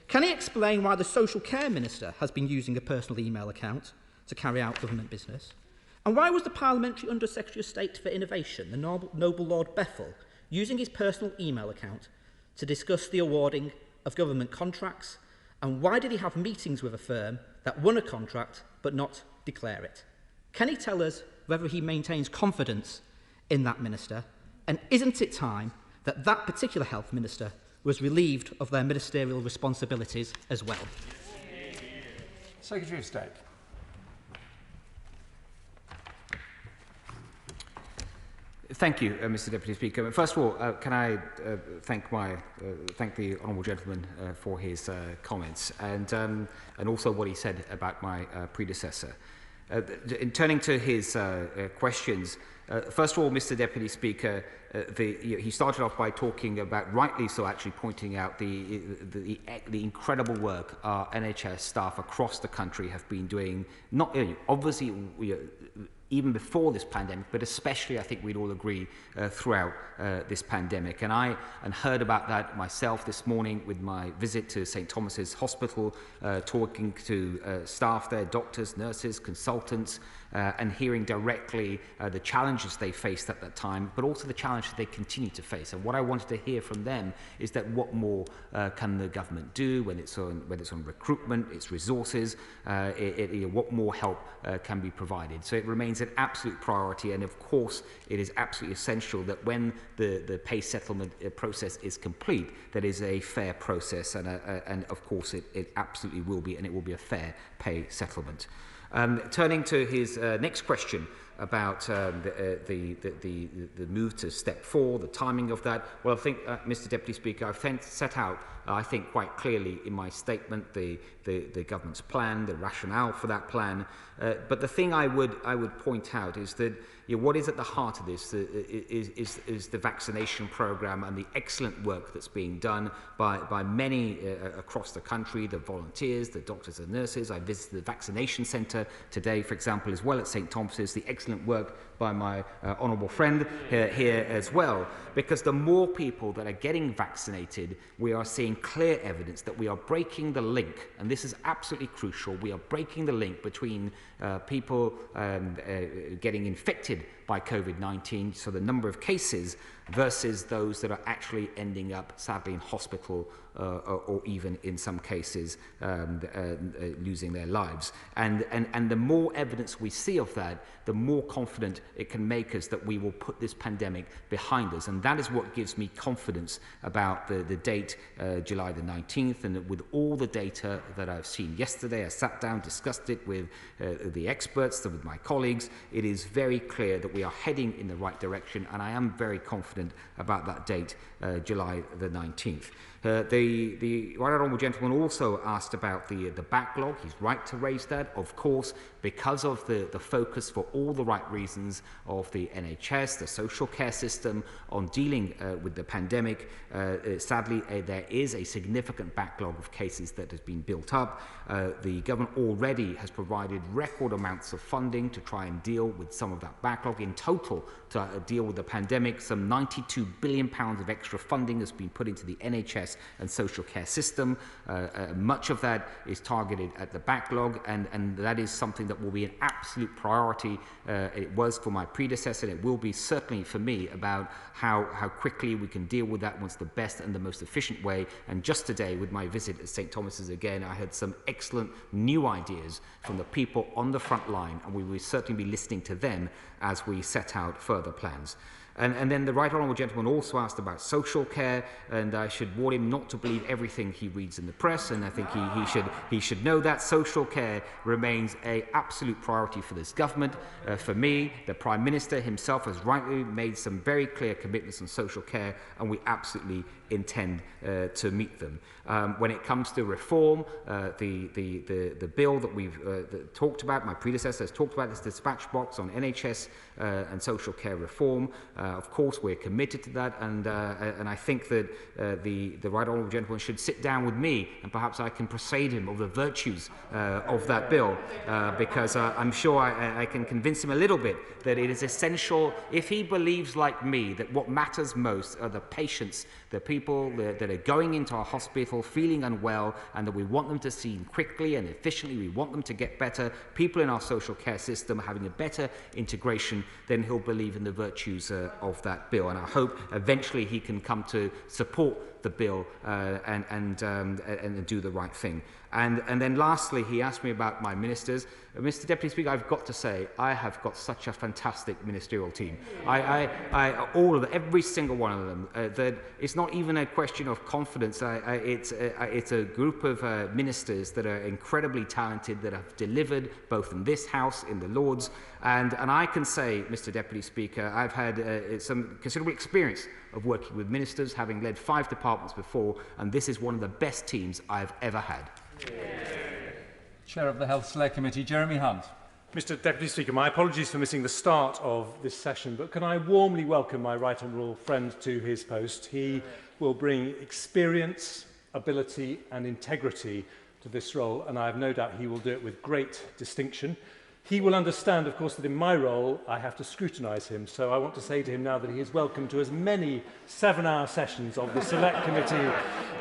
Can he explain why the Social Care Minister has been using a personal email account to carry out government business? And why was the Parliamentary Under Secretary of State for Innovation, the Noble Lord Bethel, using his personal email account to discuss the awarding of government contracts? And why did he have meetings with a firm that won a contract but not declare it? Can he tell us whether he maintains confidence in that minister? And isn't it time that that particular health minister was relieved of their ministerial responsibilities as well? Secretary of State. Thank you, Mr Deputy Speaker. First of all, can I thank the honourable gentleman for his comments and also what he said about my predecessor. In turning to his questions, first of all, Mr Deputy Speaker, he started off by talking about, rightly so actually, pointing out the incredible work our NHS staff across the country have been doing, not obviously even before this pandemic, but especially, I think we'd all agree, throughout this pandemic. And I heard about that myself this morning with my visit to St Thomas's Hospital, talking to staff there, doctors, nurses, consultants, and hearing directly the challenges they faced at that time, but also the challenges they continue to face. And what I wanted to hear from them is that what more can the government do when it's on recruitment, its resources, what more help can be provided. So it remains an absolute priority, and of course it is absolutely essential that when the pay settlement process is complete, that is a fair process, and of course it absolutely will be, and it will be a fair pay settlement. Turning to his next question about the move to step 4, the timing of that. Well, I think, Mr. Deputy Speaker, I've set out, I think, quite clearly in my statement the government's plan, the rationale for that plan. But the thing I would point out is that what is at the heart of this is the vaccination programme and the excellent work that's being done by many across the country, the volunteers, the doctors and nurses. I visited the vaccination centre today, for example, as well at St Thomas's, the excellent work by my honourable friend here as well. Because the more people that are getting vaccinated, we are seeing clear evidence that we are breaking the link, and this is absolutely crucial, we are breaking the link between people getting infected by COVID-19, so the number of cases, versus those that are actually ending up, sadly, in hospital or even in some cases losing their lives. And the more evidence we see of that, the more confident it can make us that we will put this pandemic behind us. And that is what gives me confidence about the date, July the 19th, and with all the data that I've seen yesterday. I sat down, discussed it with the experts, with my colleagues. It is very clear that we are heading in the right direction, and I am very confident about that date, July the 19th. The Right Honourable Gentleman also asked about the backlog. He's right to raise that, of course, because of the focus, for all the right reasons, of the NHS, the social care system, on dealing with the pandemic. Sadly, there is a significant backlog of cases that has been built up. The government already has provided record amounts of funding to try and deal with some of that backlog. In total, to deal with the pandemic, some £92 billion of extra funding has been put into the NHS and social care system. Much of that is targeted at the backlog, and that is something that will be an absolute priority. It was for my predecessor, and it will be certainly for me, about how quickly we can deal with that once the best and the most efficient way. And just today, with my visit at St Thomas's again, I had some excellent new ideas from the people on the front line, and we will certainly be listening to them as we set out further plans. And then the Right Honourable Gentleman also asked about social care, and I should warn him not to believe everything he reads in the press, and I think he should know that social care remains an absolute priority for this government. For me, the Prime Minister himself has rightly made some very clear commitments on social care, and we absolutely intend to meet them. When it comes to reform, the bill that we've talked about, my predecessor has talked about, this dispatch box on NHS and social care reform. Of course, we're committed to that, and I think that the Right Honourable Gentleman should sit down with me, and perhaps I can persuade him of the virtues of that bill, because I'm sure I can convince him a little bit that it is essential, if he believes like me that what matters most are the patients, the people that are going into our hospital feeling unwell, and that we want them to see quickly and efficiently, we want them to get better, people in our social care system having a better integration, then he'll believe in the virtues of that bill. And I hope eventually he can come to support the bill and do the right thing. And then lastly, he asked me about my ministers. Mr. Deputy Speaker, I've got to say, I have got such a fantastic ministerial team. All of them, every single one of them. That it's not even a question of confidence. It's a group of ministers that are incredibly talented, that have delivered both in this House, in the Lords, and I can say, Mr. Deputy Speaker, I've had some considerable experience of working with ministers, having led 5 departments before, and this is one of the best teams I've ever had. Chair of the Health Select Committee, Jeremy Hunt. Mr. Deputy Speaker, my apologies for missing the start of this session, but can I warmly welcome my right honourable friend to his post. He will bring experience, ability and integrity to this role, and I have no doubt he will do it with great distinction. He will understand, of course, that in my role I have to scrutinise him, so I want to say to him now that he is welcome to as many 7-hour sessions of the Select Committee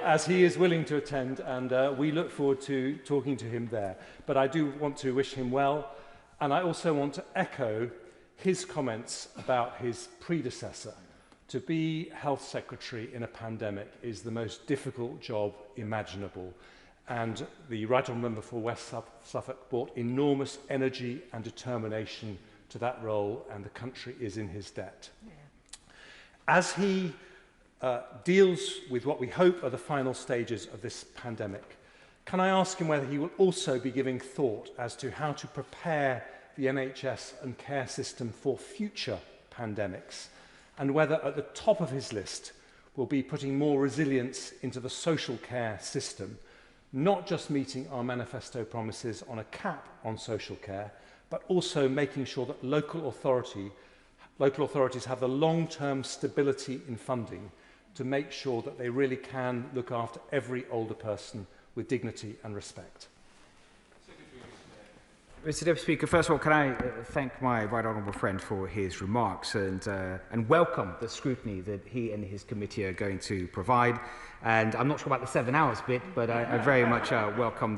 as he is willing to attend, and we look forward to talking to him there. But I do want to wish him well, and I also want to echo his comments about his predecessor. To be Health Secretary in a pandemic is the most difficult job imaginable. And the Right Honourable Member for West Suffolk brought enormous energy and determination to that role, and the country is in his debt. Yeah. As he deals with what we hope are the final stages of this pandemic, can I ask him whether he will also be giving thought as to how to prepare the NHS and care system for future pandemics, and whether at the top of his list will be putting more resilience into the social care system, not just meeting our manifesto promises on a cap on social care, but also making sure that local authorities have the long-term stability in funding to make sure that they really can look after every older person with dignity and respect. Mr Deputy Speaker, first of all, can I thank my right honourable friend for his remarks and welcome the scrutiny that he and his committee are going to provide. And I'm not sure about the 7 hours bit, but I very much welcome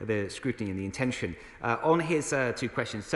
the scrutiny and the intention. On his two questions,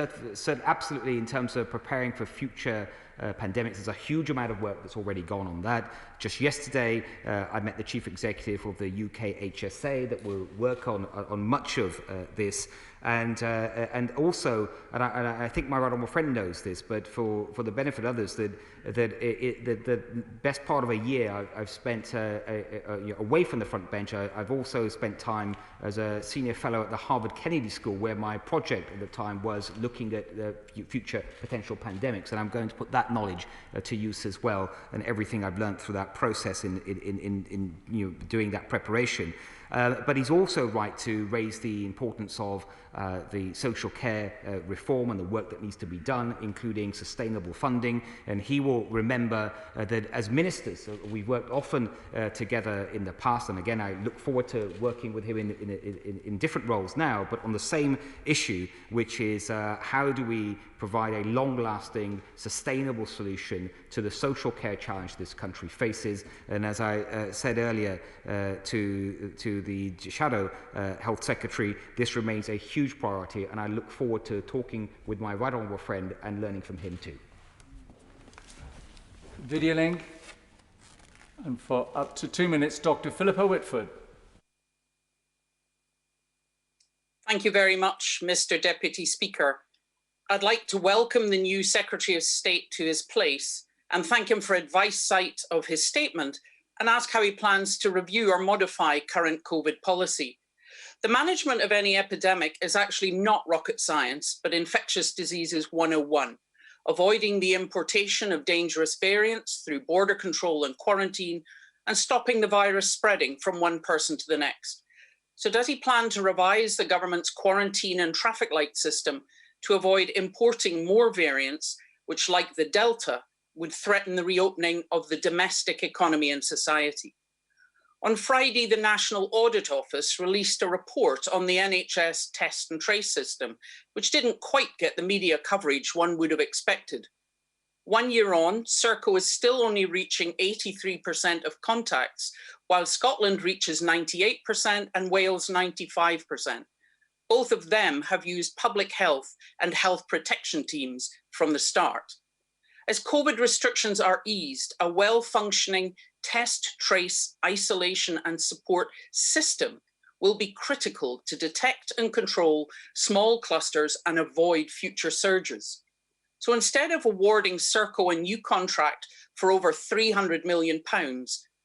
absolutely in terms of preparing for future pandemics, there's a huge amount of work that's already gone on that. Just yesterday, I met the Chief Executive of the UK HSA that will work on much of this. And also, and I think my right honourable friend knows this, but for the benefit of others, that the best part of a year I've spent away from the front bench. I've also spent time as a senior fellow at the Harvard Kennedy School, where my project at the time was looking at future potential pandemics, and I'm going to put that knowledge to use as well, and everything I've learned through that process in doing that preparation. But he's also right to raise the importance of the social care reform and the work that needs to be done, including sustainable funding. And he will remember that as ministers, we've worked often together in the past. And again, I look forward to working with him in different roles now, but on the same issue, which is how do we provide a long-lasting, sustainable solution to the social care challenge this country faces. And as I said earlier to the Shadow Health Secretary, this remains a huge priority, and I look forward to talking with my right honourable friend and learning from him too. Video link. And for up to 2 minutes, Dr. Philippa Whitford. Thank you very much, Mr. Deputy Speaker. I'd like to welcome the new Secretary of State to his place and thank him for advice sight of his statement and ask how he plans to review or modify current COVID policy. The management of any epidemic is actually not rocket science, but infectious diseases 101, avoiding the importation of dangerous variants through border control and quarantine, and stopping the virus spreading from one person to the next. So does he plan to revise the government's quarantine and traffic light system to avoid importing more variants, which, like the Delta, would threaten the reopening of the domestic economy and society? On Friday, the National Audit Office released a report on the NHS test and trace system, which didn't quite get the media coverage one would have expected. 1 year on, Serco is still only reaching 83% of contacts, while Scotland reaches 98% and Wales 95%. Both of them have used public health and health protection teams from the start. As COVID restrictions are eased, a well-functioning test, trace, isolation and support system will be critical to detect and control small clusters and avoid future surges. So instead of awarding Serco a new contract for over £300 million,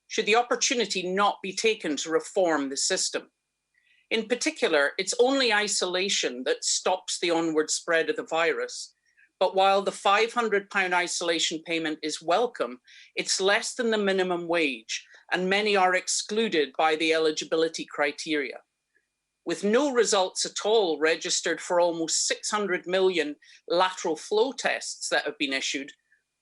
should the opportunity not be taken to reform the system? In particular, it's only isolation that stops the onward spread of the virus. But while the £500 isolation payment is welcome, it's less than the minimum wage, and many are excluded by the eligibility criteria. With no results at all registered for almost 600 million lateral flow tests that have been issued,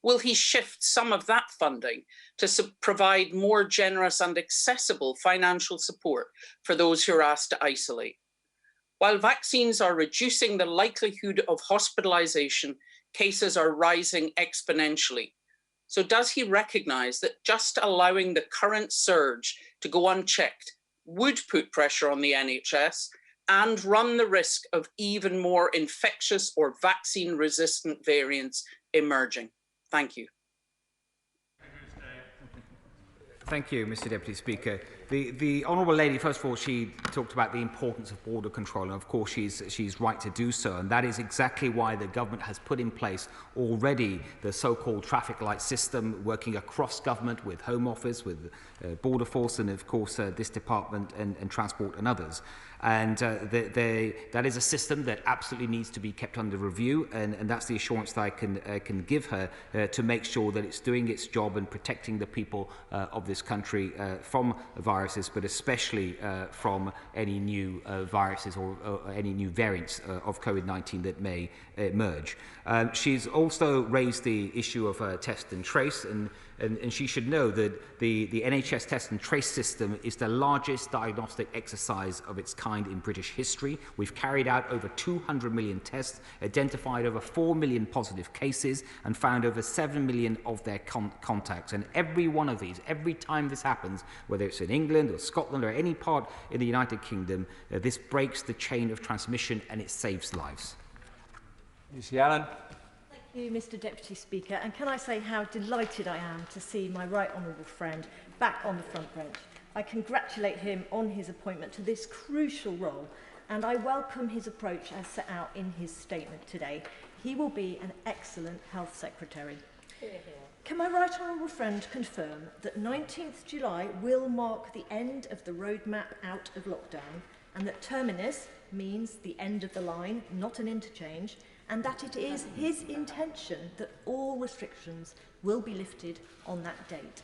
will he shift some of that funding to provide more generous and accessible financial support for those who are asked to isolate? While vaccines are reducing the likelihood of hospitalisation, cases are rising exponentially. So does he recognise that just allowing the current surge to go unchecked would put pressure on the NHS and run the risk of even more infectious or vaccine-resistant variants emerging? Thank you. Thank you, Mr. Deputy Speaker. The Honourable Lady, first of all, she talked about the importance of border control, and of course she's right to do so, and that is exactly why the government has put in place already the so-called traffic light system, working across government with Home Office, with Border Force, and of course this department and Transport and others. And that is a system that absolutely needs to be kept under review, and that's the assurance that I can give her to make sure that it's doing its job and protecting the people of this country from viruses, but especially from any new viruses or any new variants of COVID-19 that may emerge. She's also raised the issue of test and trace, and she should know that the NHS test and trace system is the largest diagnostic exercise of its kind in British history. We've carried out over 200 million tests, identified over 4 million positive cases, and found over 7 million of their contacts. And every one of these, every time this happens, whether it's in England or Scotland or any part in the United Kingdom, this breaks the chain of transmission and it saves lives. Ms. Allen. Thank you, Mr. Deputy Speaker, and can I say how delighted I am to see my right honourable friend back on the front bench. I congratulate him on his appointment to this crucial role, and I welcome his approach as set out in his statement today. He will be an excellent Health Secretary. Can my right honourable friend confirm that 19th July will mark the end of the roadmap out of lockdown, and that terminus means the end of the line, not an interchange, and that it is his intention that all restrictions will be lifted on that date?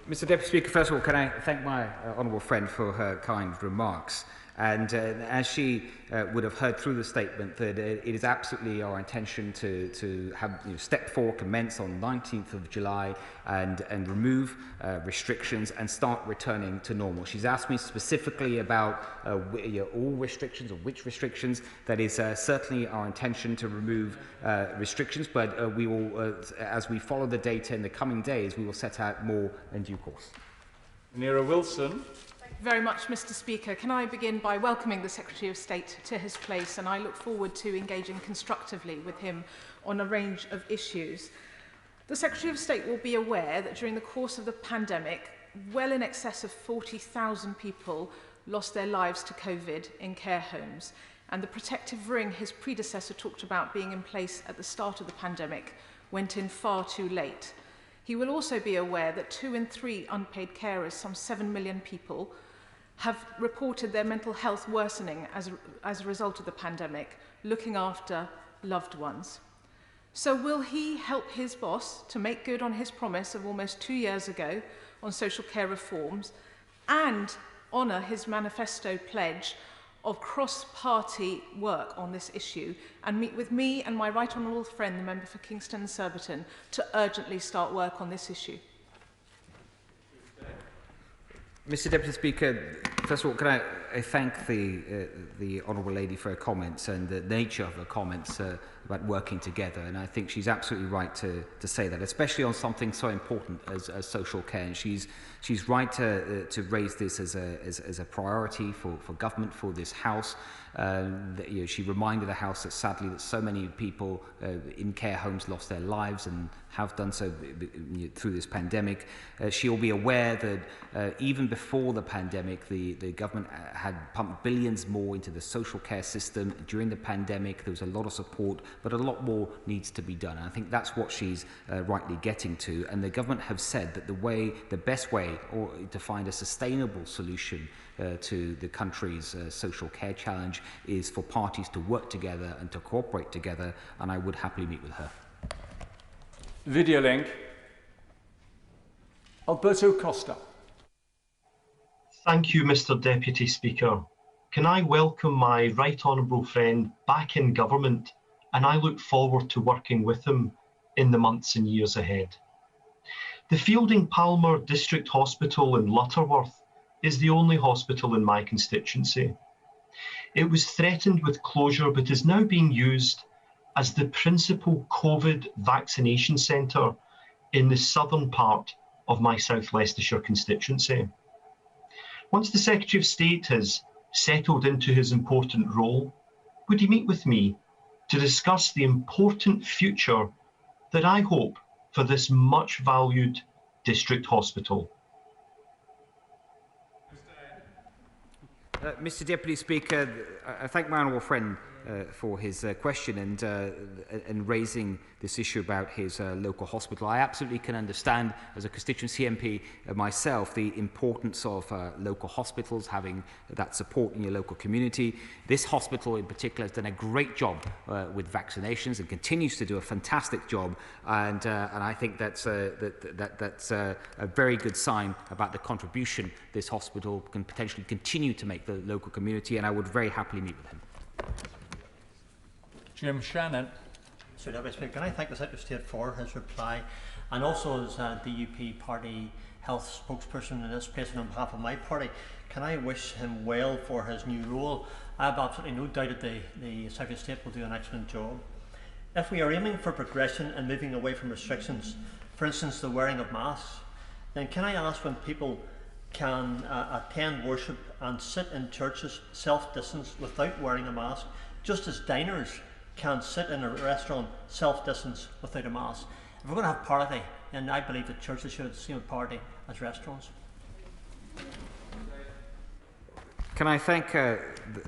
Mr. Deputy Speaker, first of all, can I thank my honourable friend for her kind remarks. And as she would have heard through the statement, that it is absolutely our intention to have step 4 commence on 19th of July and remove restrictions and start returning to normal. She's asked me specifically about all restrictions or which restrictions. That is certainly our intention to remove restrictions, but we will, as we follow the data in the coming days, we will set out more in due course. Nira Wilson. Very much, Mr. Speaker. Can I begin by welcoming the Secretary of State to his place, and I look forward to engaging constructively with him on a range of issues. The Secretary of State will be aware that during the course of the pandemic, well in excess of 40,000 people lost their lives to COVID in care homes, and the protective ring his predecessor talked about being in place at the start of the pandemic went in far too late. He will also be aware that 2 in 3 unpaid carers, some 7 million people, have reported their mental health worsening as a result of the pandemic, looking after loved ones. So will he help his boss to make good on his promise of almost 2 years ago on social care reforms and honour his manifesto pledge of cross-party work on this issue and meet with me and my right honourable friend, the member for Kingston and Surbiton, to urgently start work on this issue? Mr. Deputy Speaker, first of all, can I thank the Honourable Lady for her comments and the nature of her comments about working together, and I think she's absolutely right to say that, especially on something so important as social care. And she's right to raise this as a priority for government, for this House. She reminded the House that sadly that so many people in care homes lost their lives and have done so through this pandemic. She'll be aware that even before the pandemic, the government had pumped billions more into the social care system. During the pandemic, there was a lot of support, but a lot more needs to be done. And I think that's what she's rightly getting to. And the government have said that the best way to find a sustainable solution to the country's social care challenge is for parties to work together and to cooperate together, and I would happily meet with her. Video link. Alberto Costa. Thank you, Mr. Deputy Speaker. Can I welcome my right honourable friend back in government, and I look forward to working with him in the months and years ahead. The Fielding Palmer District Hospital in Lutterworth is the only hospital in my constituency. It was threatened with closure, but is now being used as the principal COVID vaccination centre in the southern part of my South Leicestershire constituency. Once the Secretary of State has settled into his important role, would he meet with me to discuss the important future that I hope for this much valued district hospital? Mr. Deputy Speaker, I thank my honourable friend for his question and raising this issue about his local hospital. I absolutely can understand, as a constituency MP myself, the importance of local hospitals, having that support in your local community. This hospital in particular has done a great job with vaccinations and continues to do a fantastic job, and I think that's a very good sign about the contribution this hospital can potentially continue to make the local community, and I would very happily meet with him. Jim Shannon. Mr. Deputy Speaker, can I thank the Secretary of State for his reply, and also as DUP party health spokesperson in this place and on behalf of my party, can I wish him well for his new role. I have absolutely no doubt that the Secretary of State will do an excellent job. If we are aiming for progression and moving away from restrictions, for instance the wearing of masks, then can I ask when people can attend worship and sit in churches self-distance without wearing a mask, just as diners can sit in a restaurant self-distance without a mask? If we're going to have parity, then I believe that churches should have the same parity as restaurants. Can I thank the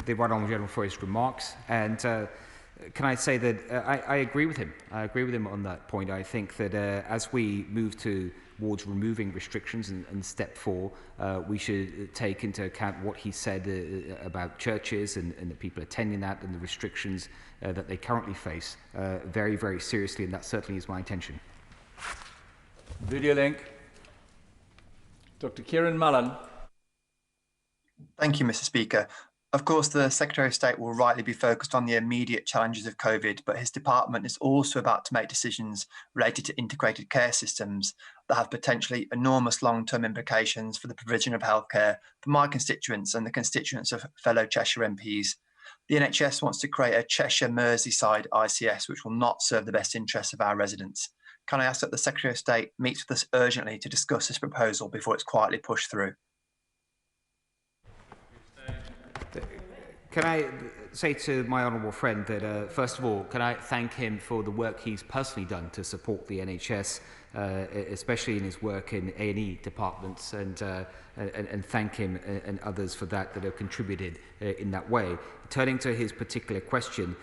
Right Honourable General for his remarks, and can I say that I agree with him. I agree with him on that point. I think that as we move towards removing restrictions and step 4, we should take into account what he said about churches and the people attending that and the restrictions that they currently face very, very seriously, and that certainly is my intention. Video link. Dr. Kieran Mullen. Thank you, Mr. Speaker. Of course, the Secretary of State will rightly be focused on the immediate challenges of COVID, but his department is also about to make decisions related to integrated care systems that have potentially enormous long-term implications for the provision of healthcare for my constituents and the constituents of fellow Cheshire MPs. The NHS wants to create a Cheshire Merseyside ICS, which will not serve the best interests of our residents. Can I ask that the Secretary of State meets with us urgently to discuss this proposal before it's quietly pushed through? Can I say to my honourable friend that, first of all, can I thank him for the work he's personally done to support the NHS, especially in his work in A&E departments, and thank him and others for that have contributed in that way. Turning to his particular question,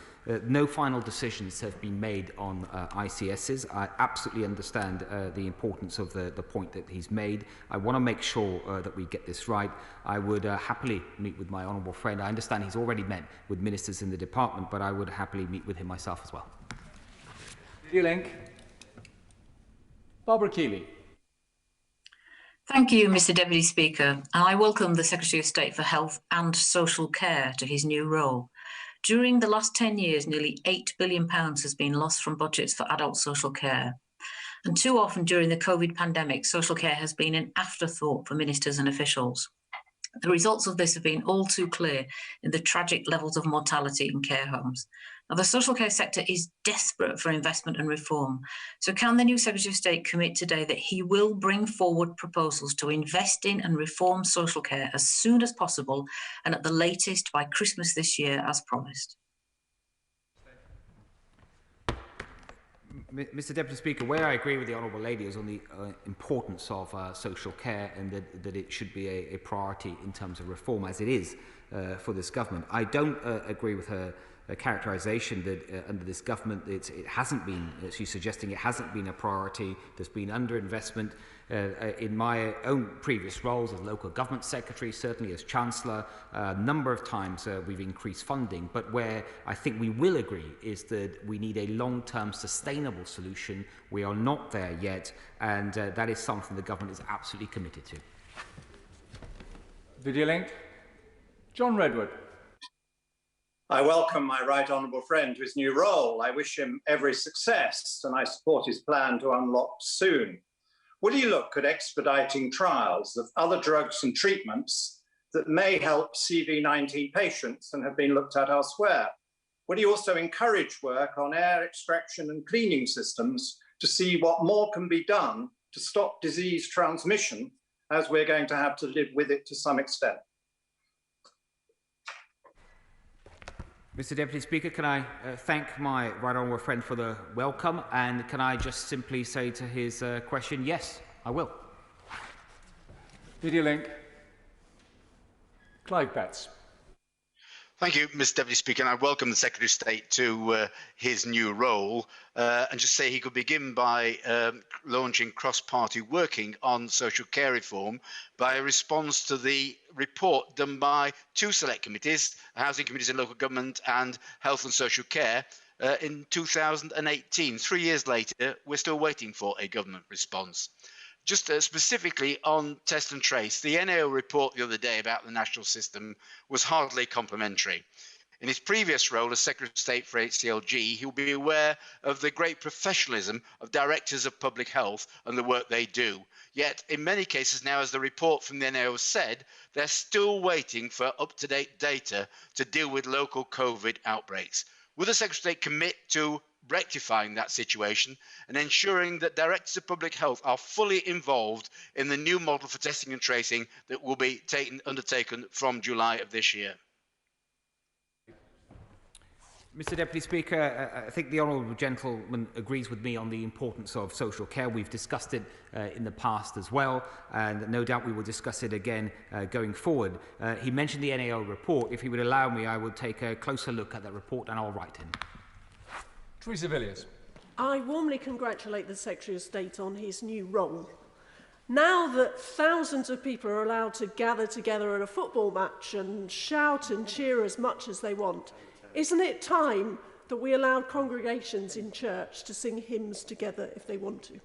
no final decisions have been made on ICSs. I absolutely understand the importance of the point that he's made. I want to make sure that we get this right. I would happily meet with my honourable friend. I understand he's already met with ministers in the department, but I would happily meet with him myself as well. Video link. Barbara Keeley. Thank you, Mr. Deputy Speaker, and I welcome the Secretary of State for Health and Social Care to his new role. During the last 10 years, nearly £8 billion has been lost from budgets for adult social care. And too often during the COVID pandemic, social care has been an afterthought for ministers and officials. The results of this have been all too clear in the tragic levels of mortality in care homes. Now, the social care sector is desperate for investment and reform. So can the new Secretary of State commit today that he will bring forward proposals to invest in and reform social care as soon as possible, and at the latest by Christmas this year, as promised? Mr. Deputy Speaker, where I agree with the Honourable Lady is on the importance of social care, and that it should be a priority in terms of reform, as it is for this government. I don't agree with her characterisation that under this government it hasn't been, she's suggesting it hasn't been a priority. There's been underinvestment. In my own previous roles as local government secretary, certainly as chancellor, a number of times we've increased funding, but where I think we will agree is that we need a long-term sustainable solution. We are not there yet, and that is something the government is absolutely committed to. Video link. John Redwood. I welcome my right honourable friend to his new role. I wish him every success, and I support his plan to unlock soon. Will he look at expediting trials of other drugs and treatments that may help CV-19 patients and have been looked at elsewhere? Will he also encourage work on air extraction and cleaning systems to see what more can be done to stop disease transmission, as we're going to have to live with it to some extent? Mr. Deputy Speaker, can I thank my right honourable friend for the welcome, and can I just simply say to his question, yes, I will. Video link. Clive Betts. Thank you, Mr Deputy Speaker, and I welcome the Secretary of State to his new role and just say he could begin by launching cross-party working on social care reform by a response to the report done by two select committees, housing committees in local government and health and social care, in 2018. 3 years later, we're still waiting for a government response. Just specifically on test and trace, the NAO report the other day about the national system was hardly complimentary. In his previous role as Secretary of State for HCLG, he will be aware of the great professionalism of directors of public health and the work they do. Yet, in many cases now, as the report from the NAO said, they're still waiting for up-to-date data to deal with local COVID outbreaks. Will the Secretary of State commit to rectifying that situation and ensuring that directors of public health are fully involved in the new model for testing and tracing that will be undertaken from July of this year? Mr Deputy Speaker, I think the honourable gentleman agrees with me on the importance of social care. We've discussed it in the past as well, and no doubt we will discuss it again going forward. He mentioned the NAO report. If he would allow me, I would take a closer look at that report and I'll write him. Teresa Villiers. I warmly congratulate the Secretary of State on his new role. Now that thousands of people are allowed to gather together at a football match and shout and cheer as much as they want, isn't it time that we allowed congregations in church to sing hymns together if they want to?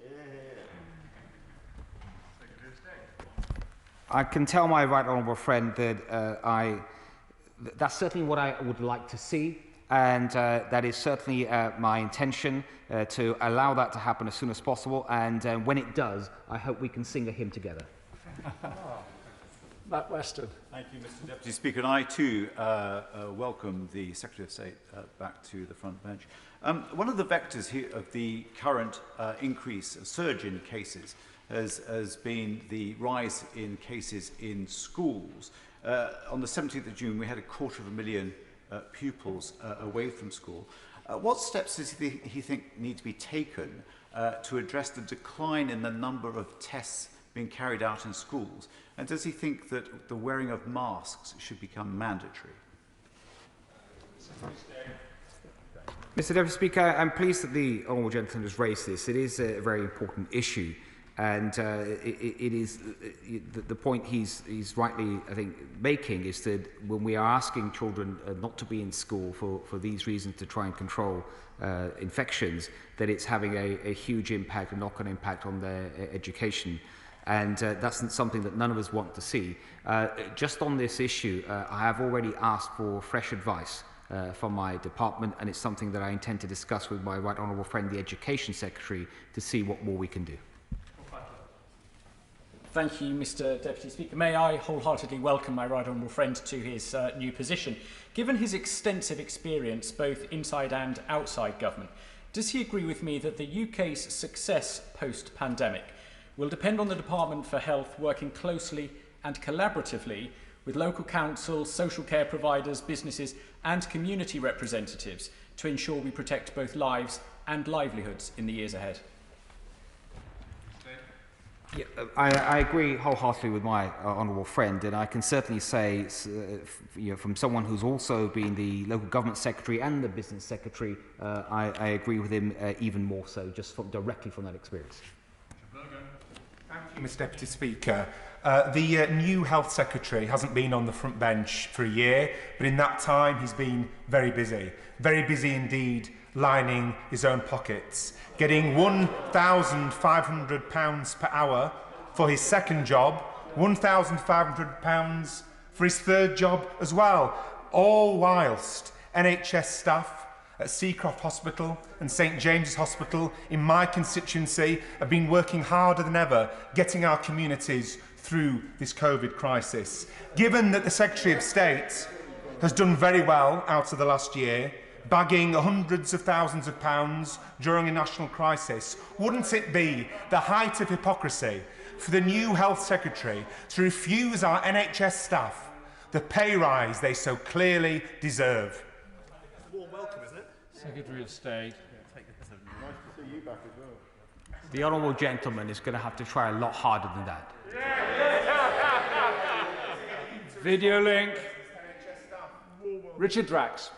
I can tell my right honourable friend that that's certainly what I would like to see. And that is certainly my intention to allow that to happen as soon as possible. And when it does, I hope we can sing a hymn together. Matt Weston. Thank you, Mr Deputy Speaker. And I too welcome the Secretary of State back to the front bench. One of the vectors here of the current surge in cases has been the rise in cases in schools. On the 17th of June, we had 250,000 pupils away from school. What steps does he think need to be taken to address the decline in the number of tests being carried out in schools? And does he think that the wearing of masks should become mandatory? Mr Deputy Speaker, I'm pleased that the honourable gentleman has raised this. It is a very important issue. And it is the point he's rightly, I think, making is that when we are asking children not to be in school for these reasons to try and control infections, that it's having a huge impact, a knock-on impact on their education. And that's something that none of us want to see. Just on this issue, I have already asked for fresh advice from my department, and it's something that I intend to discuss with my right honourable friend, the Education Secretary, to see what more we can do. Thank you, Mr Deputy Speaker. May I wholeheartedly welcome my right honourable friend to his new position. Given his extensive experience both inside and outside government, does he agree with me that the UK's success post-pandemic will depend on the Department for Health working closely and collaboratively with local councils, social care providers, businesses and community representatives to ensure we protect both lives and livelihoods in the years ahead? Yeah, I agree wholeheartedly with my honourable friend, and I can certainly say, from someone who's also been the local government secretary and the business secretary, I agree with him even more so, just directly from that experience. Thank you, Mr Deputy Speaker. The new Health Secretary hasn't been on the front bench for a year, but in that time he's been very busy indeed, lining his own pockets, getting £1,500 per hour for his second job, £1,500 for his third job as well, all whilst NHS staff at Seacroft Hospital and St James's Hospital in my constituency have been working harder than ever, getting our communities through this COVID crisis. Given that the Secretary of State has done very well out of the last year, bagging hundreds of thousands of pounds during a national crisis, wouldn't it be the height of hypocrisy for the new Health Secretary to refuse our NHS staff the pay rise they so clearly deserve? It's a warm welcome, isn't it? Secretary of State. Nice to see you back as well. The honourable gentleman is going to have to try a lot harder than that. Video link. Richard Drax.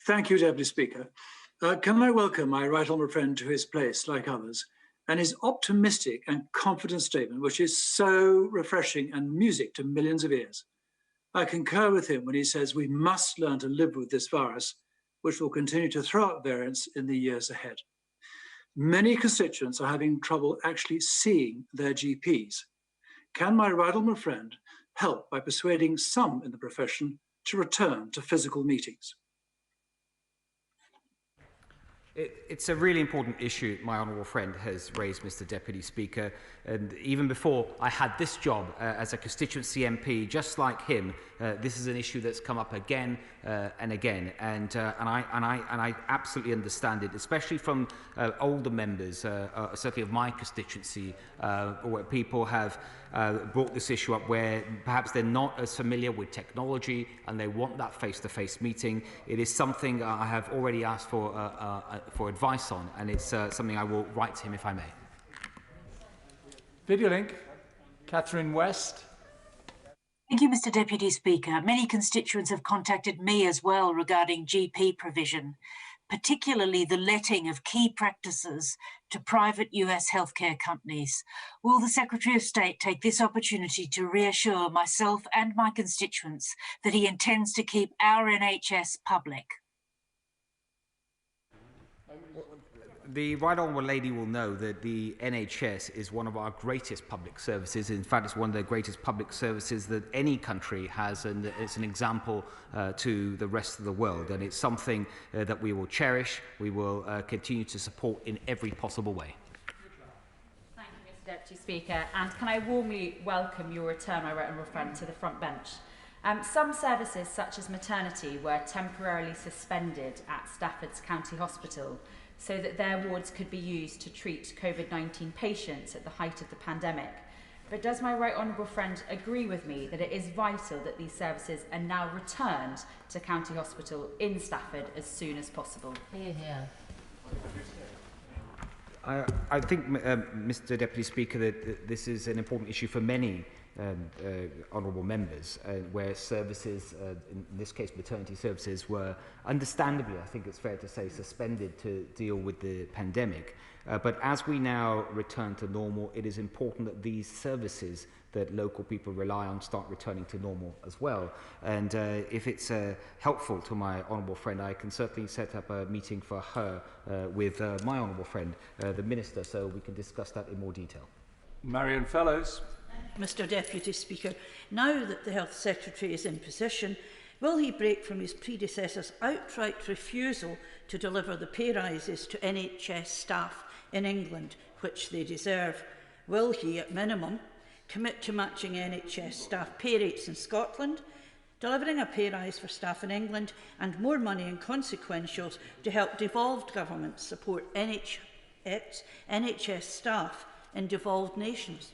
Thank you, Deputy Speaker. Can I welcome my right honourable friend to his place, like others, and his optimistic and confident statement, which is so refreshing and music to millions of ears. I concur with him when he says we must learn to live with this virus, which will continue to throw up variants in the years ahead. Many constituents are having trouble actually seeing their GPs. Can my right honourable friend help by persuading some in the profession to return to physical meetings? It's a really important issue my honourable friend has raised, Mr Deputy Speaker, and even before I had this job as a constituency MP, just like him, this is an issue that's come up again and again, and I absolutely understand it, especially from older members, certainly of my constituency, where people have brought this issue up where perhaps they're not as familiar with technology and they want that face-to-face meeting. It is something I have already asked for advice on, and it's something I will write to him if I may. Video link, Catherine West. Thank you, Mr Deputy Speaker. Many constituents have contacted me as well regarding GP provision, particularly the letting of key practices to private US healthcare companies. Will the Secretary of State take this opportunity to reassure myself and my constituents that he intends to keep our NHS public? The right honourable lady will know that the NHS is one of our greatest public services. In fact, it's one of the greatest public services that any country has, and it's an example to the rest of the world. And it's something that we will cherish, we will continue to support in every possible way. Thank you, Mr Deputy Speaker. And can I warmly welcome your return, my right honourable friend, to the front bench. Some services, such as maternity, were temporarily suspended at Stafford's County Hospital, so that their wards could be used to treat COVID-19 patients at the height of the pandemic. But does my right honourable friend agree with me that it is vital that these services are now returned to County Hospital in Stafford as soon as possible? Yeah. I think, Mr Deputy Speaker, that this is an important issue for many honourable members, where services, in this case maternity services, were understandably, I think it's fair to say, suspended to deal with the pandemic. But as we now return to normal, it is important that these services that local people rely on start returning to normal as well. And if it's helpful to my honourable friend, I can certainly set up a meeting for her with my honourable friend, the Minister, so we can discuss that in more detail. Marion Fellows. Mr Deputy Speaker, now that the Health Secretary is in position, will he break from his predecessor's outright refusal to deliver the pay rises to NHS staff in England, which they deserve? Will he, at minimum, commit to matching NHS staff pay rates in Scotland, delivering a pay rise for staff in England, and more money in consequentials to help devolved governments support NHS staff in devolved nations?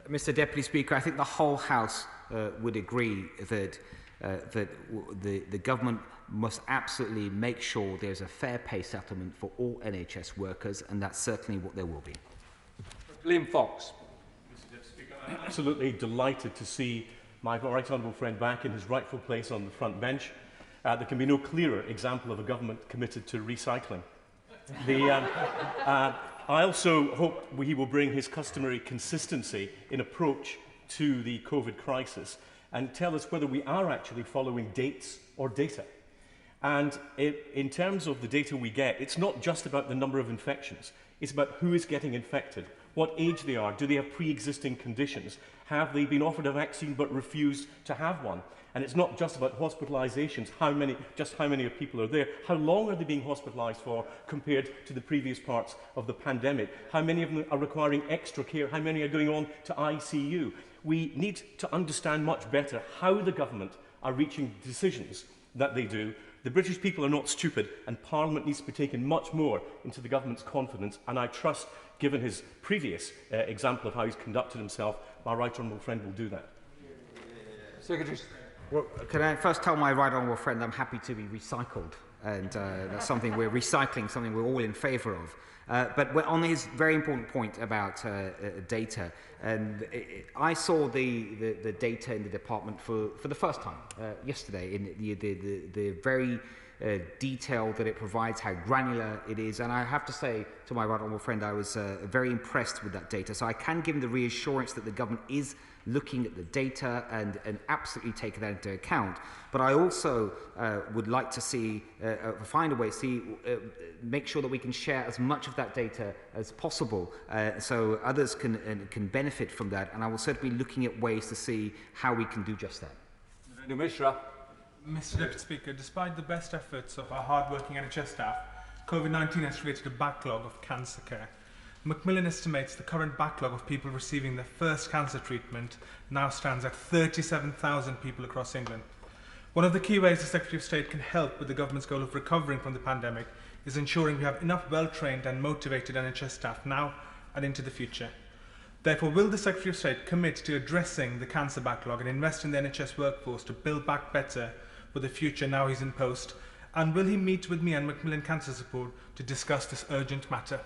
Mr Deputy Speaker, I think the whole House would agree that the government must absolutely make sure there's a fair pay settlement for all NHS workers, and that's certainly what there will be. Liam Fox. Mr Deputy Speaker, I'm absolutely delighted to see my right honourable friend back in his rightful place on the front bench. There can be no clearer example of a government committed to recycling. I also hope he will bring his customary consistency in approach to the COVID crisis and tell us whether we are actually following dates or data. And in terms of the data we get, it's not just about the number of infections. It's about who is getting infected, what age they are, do they have pre-existing conditions, have they been offered a vaccine but refused to have one. And it's not just about hospitalisations, how many people are there, how long are they being hospitalised for compared to the previous parts of the pandemic, how many of them are requiring extra care, how many are going on to ICU. We need to understand much better how the government are reaching decisions that they do. The British people are not stupid, and Parliament needs to be taken much more into the government's confidence, and I trust, given his previous example of how he's conducted himself, my right honourable friend will do that. Secretary. Well, can I first tell my right honourable friend I'm happy to be recycled and that's something we're recycling, something we're all in favour of. But on his very important point about data, and I saw the data in the department for the first time yesterday, in the very detail that it provides, how granular it is, and I have to say to my right honourable friend, I was very impressed with that data. So I can give him the reassurance that the government is looking at the data and absolutely taking that into account. But I also would like to see, find a way to make sure that we can share as much of that data as possible so others can benefit from that. And I will certainly be looking at ways to see how we can do just that. Mr Deputy Speaker, despite the best efforts of our hard-working NHS staff, COVID-19 has created a backlog of cancer care. Macmillan estimates the current backlog of people receiving their first cancer treatment now stands at 37,000 people across England. One of the key ways the Secretary of State can help with the government's goal of recovering from the pandemic is ensuring we have enough well-trained and motivated NHS staff now and into the future. Therefore, will the Secretary of State commit to addressing the cancer backlog and invest in the NHS workforce to build back better for the future now he's in post? And will he meet with me and Macmillan Cancer Support to discuss this urgent matter?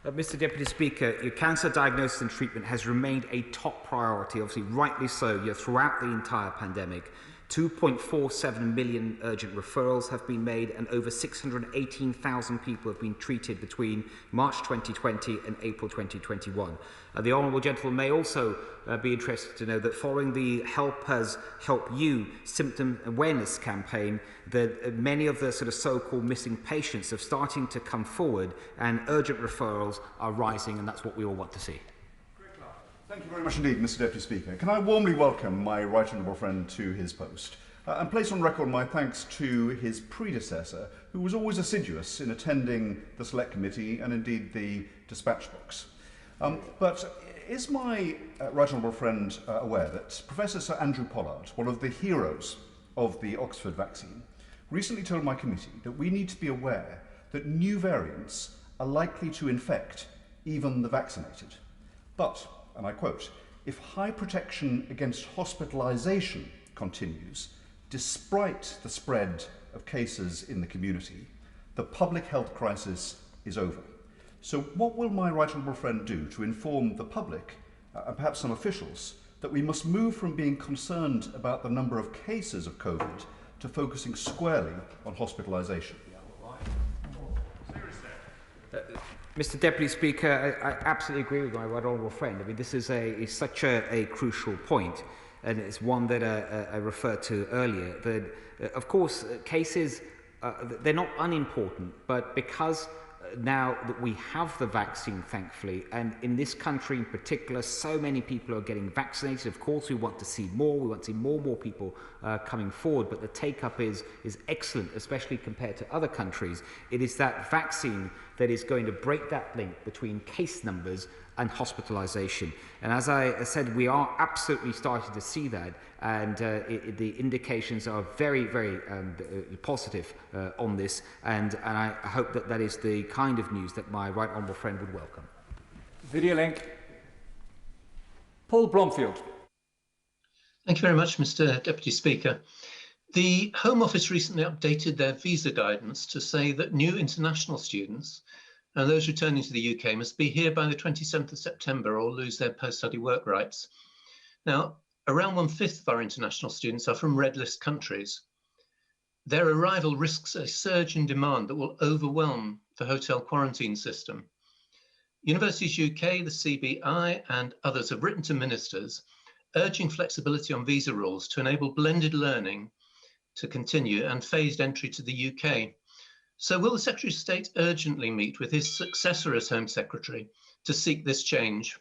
Mr Deputy Speaker, your cancer diagnosis and treatment has remained a top priority, obviously rightly so, throughout the entire pandemic. 2.47 million urgent referrals have been made and over 618,000 people have been treated between March 2020 and April 2021. The Honourable Gentleman may also be interested to know that following the Help Us, Help You symptom awareness campaign, that many of the sort of so-called missing patients are starting to come forward and urgent referrals are rising, and that's what we all want to see. Thank you very much indeed, Mr Deputy Speaker. Can I warmly welcome my right honourable friend to his post and place on record my thanks to his predecessor, who was always assiduous in attending the Select Committee and indeed the dispatch box. But is my right honourable friend aware that Professor Sir Andrew Pollard, one of the heroes of the Oxford vaccine, recently told my committee that we need to be aware that new variants are likely to infect even the vaccinated. But, and I quote, if high protection against hospitalisation continues, despite the spread of cases in the community, the public health crisis is over. So what will my right honourable friend do to inform the public, and perhaps some officials, that we must move from being concerned about the number of cases of COVID to focusing squarely on hospitalisation? Mr Deputy Speaker, I absolutely agree with my right honourable friend. I mean, this is such a crucial point, and it's one that I referred to earlier. That, of course, cases, they're not unimportant, but because now that we have the vaccine, thankfully, and in this country in particular, so many people are getting vaccinated. Of course, we want to see more. We want to see more and more people coming forward, but the take-up is excellent, especially compared to other countries. It is that vaccine that is going to break that link between case numbers and hospitalisation. And as I said, we are absolutely starting to see that, and the indications are very, very positive on this, and I hope that that is the kind of news that my right honourable friend would welcome. Video link. Paul Blomfield. Thank you very much, Mr Deputy Speaker. The Home Office recently updated their visa guidance to say that new international students and those returning to the UK must be here by the 27th of September or lose their post-study work rights. Now, around 1/5 of our international students are from red list countries. Their arrival risks a surge in demand that will overwhelm the hotel quarantine system. Universities UK, the CBI and others have written to ministers urging flexibility on visa rules to enable blended learning to continue and phased entry to the UK. So will the Secretary of State urgently meet with his successor as Home Secretary to seek this change?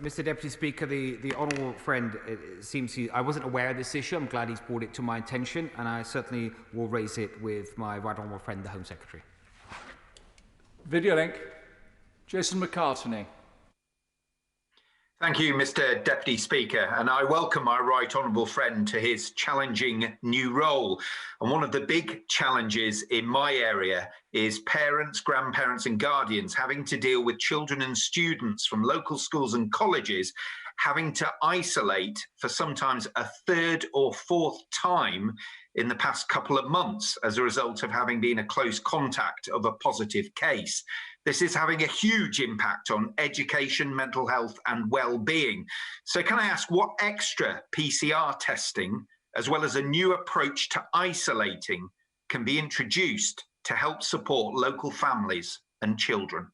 Mr Deputy Speaker, the honourable friend seems to, I wasn't aware of this issue. I'm glad he's brought it to my attention, and I certainly will raise it with my right honourable friend, the Home Secretary. Video link. Jason McCartney. Thank you, Mr Deputy Speaker, and I welcome my right honourable friend to his challenging new role. And one of the big challenges in my area is parents, grandparents and guardians having to deal with children and students from local schools and colleges having to isolate for sometimes a third or fourth time in the past couple of months as a result of having been a close contact of a positive case. This is having a huge impact on education, mental health and well-being. So can I ask what extra PCR testing, as well as a new approach to isolating, can be introduced to help support local families and children?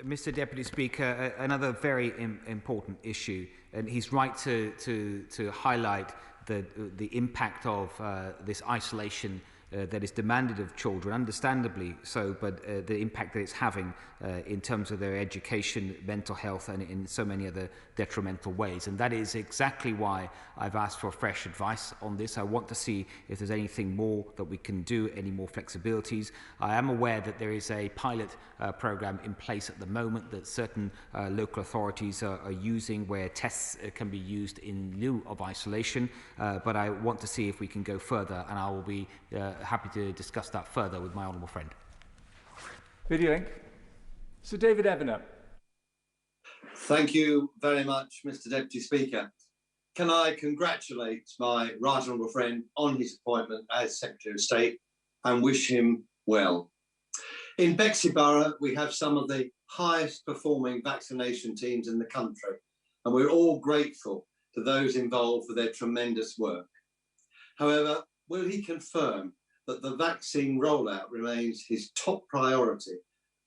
Mr. Deputy Speaker, another very important issue, and he's right to highlight the impact of this isolation that is demanded of children, understandably so, but the impact that it's having in terms of their education, mental health, and in so many other detrimental ways. And that is exactly why I've asked for fresh advice on this. I want to see if there's anything more that we can do, any more flexibilities. I am aware that there is a pilot program in place at the moment that certain local authorities are using, where tests can be used in lieu of isolation, but I want to see if we can go further, and I will be happy to discuss that further with my honourable friend. Video link. Sir David Evener. Thank you very much, Mr. Deputy Speaker. Can I congratulate my right honourable friend on his appointment as Secretary of State and wish him well. In Bexley Borough, we have some of the highest performing vaccination teams in the country, and we're all grateful to those involved for their tremendous work. However, will he confirm that the vaccine rollout remains his top priority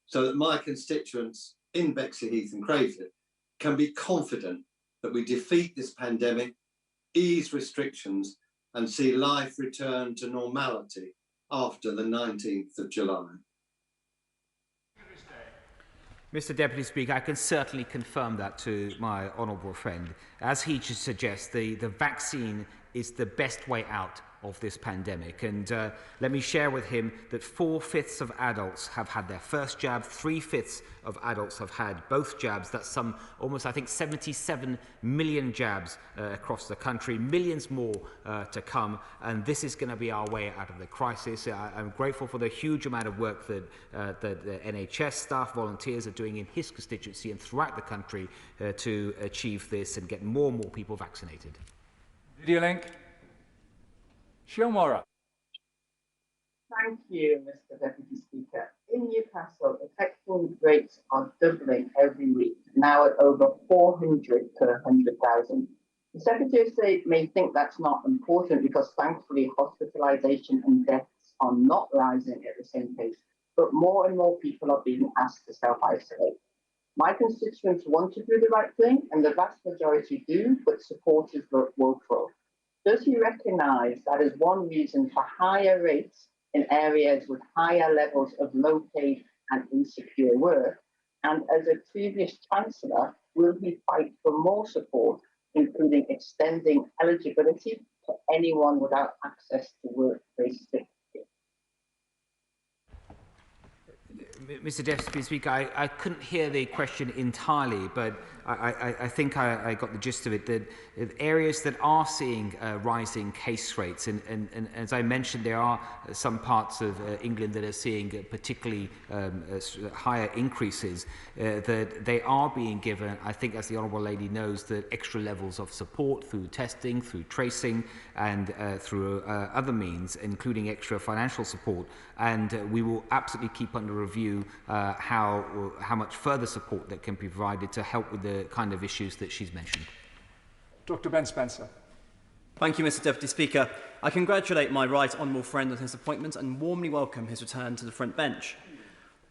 so that my constituents in Bexleyheath and Craveswood can be confident that we defeat this pandemic, ease restrictions and see life return to normality after the 19th of July? Mr. Deputy Speaker, I can certainly confirm that to my honourable friend. As he just suggests, the vaccine is the best way out of this pandemic. And let me share with him that 4/5 of adults have had their first jab, 3/5 of adults have had both jabs. That's some almost, I think, 77 million jabs across the country, millions more to come. And this is going to be our way out of the crisis. I'm grateful for the huge amount of work that the NHS staff, volunteers are doing in his constituency and throughout the country to achieve this and get more and more people vaccinated. Video link. Shiomara. Thank you, Mr. Deputy Speaker. In Newcastle, infection rates are doubling every week, now at over 400 per 100,000. The Secretary of State may think that's not important because thankfully hospitalisation and deaths are not rising at the same pace, but more and more people are being asked to self-isolate. My constituents want to do the right thing, and the vast majority do, but supporters look woeful. Does he recognise that is one reason for higher rates in areas with higher levels of low-paid and insecure work? And as a previous chancellor, will he fight for more support, including extending eligibility to anyone without access to workplace safety? Mr. Deputy Speaker, I couldn't hear the question entirely, but I think I got the gist of it, that areas that are seeing rising case rates, and as I mentioned, there are some parts of England that are seeing particularly higher increases, that they are being given, I think as the Honourable Lady knows, that extra levels of support through testing, through tracing, and through other means, including extra financial support, and we will absolutely keep under review how much further support that can be provided to help with the kind of issues that she's mentioned. Dr. Ben Spencer. Thank you, Mr. Deputy Speaker. I congratulate my right honourable friend on his appointment and warmly welcome his return to the front bench.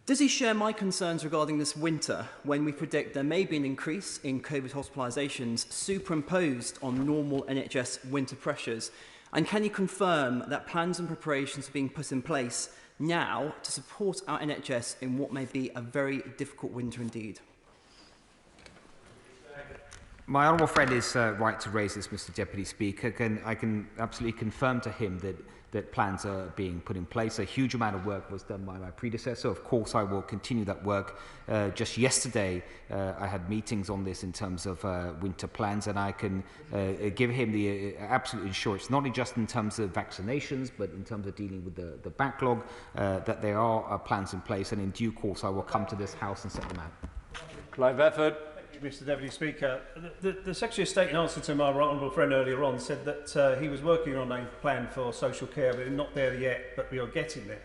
Does he share my concerns regarding this winter, when we predict there may be an increase in COVID hospitalisations superimposed on normal NHS winter pressures? And can you confirm that plans and preparations are being put in place now to support our NHS in what may be a very difficult winter indeed? My honourable friend is right to raise this, Mr. Deputy Speaker. I can absolutely confirm to him that plans are being put in place. A huge amount of work was done by my predecessor. Of course, I will continue that work. Just yesterday, I had meetings on this in terms of winter plans, and I can give him the absolute assurance, not just in terms of vaccinations, but in terms of dealing with the backlog, that there are plans in place, and in due course, I will come to this House and set them out. Clive Efford. Mr Deputy Speaker. The Secretary of State, in answer to my right honourable friend earlier on, said that he was working on a plan for social care, but not there yet, but we are getting there.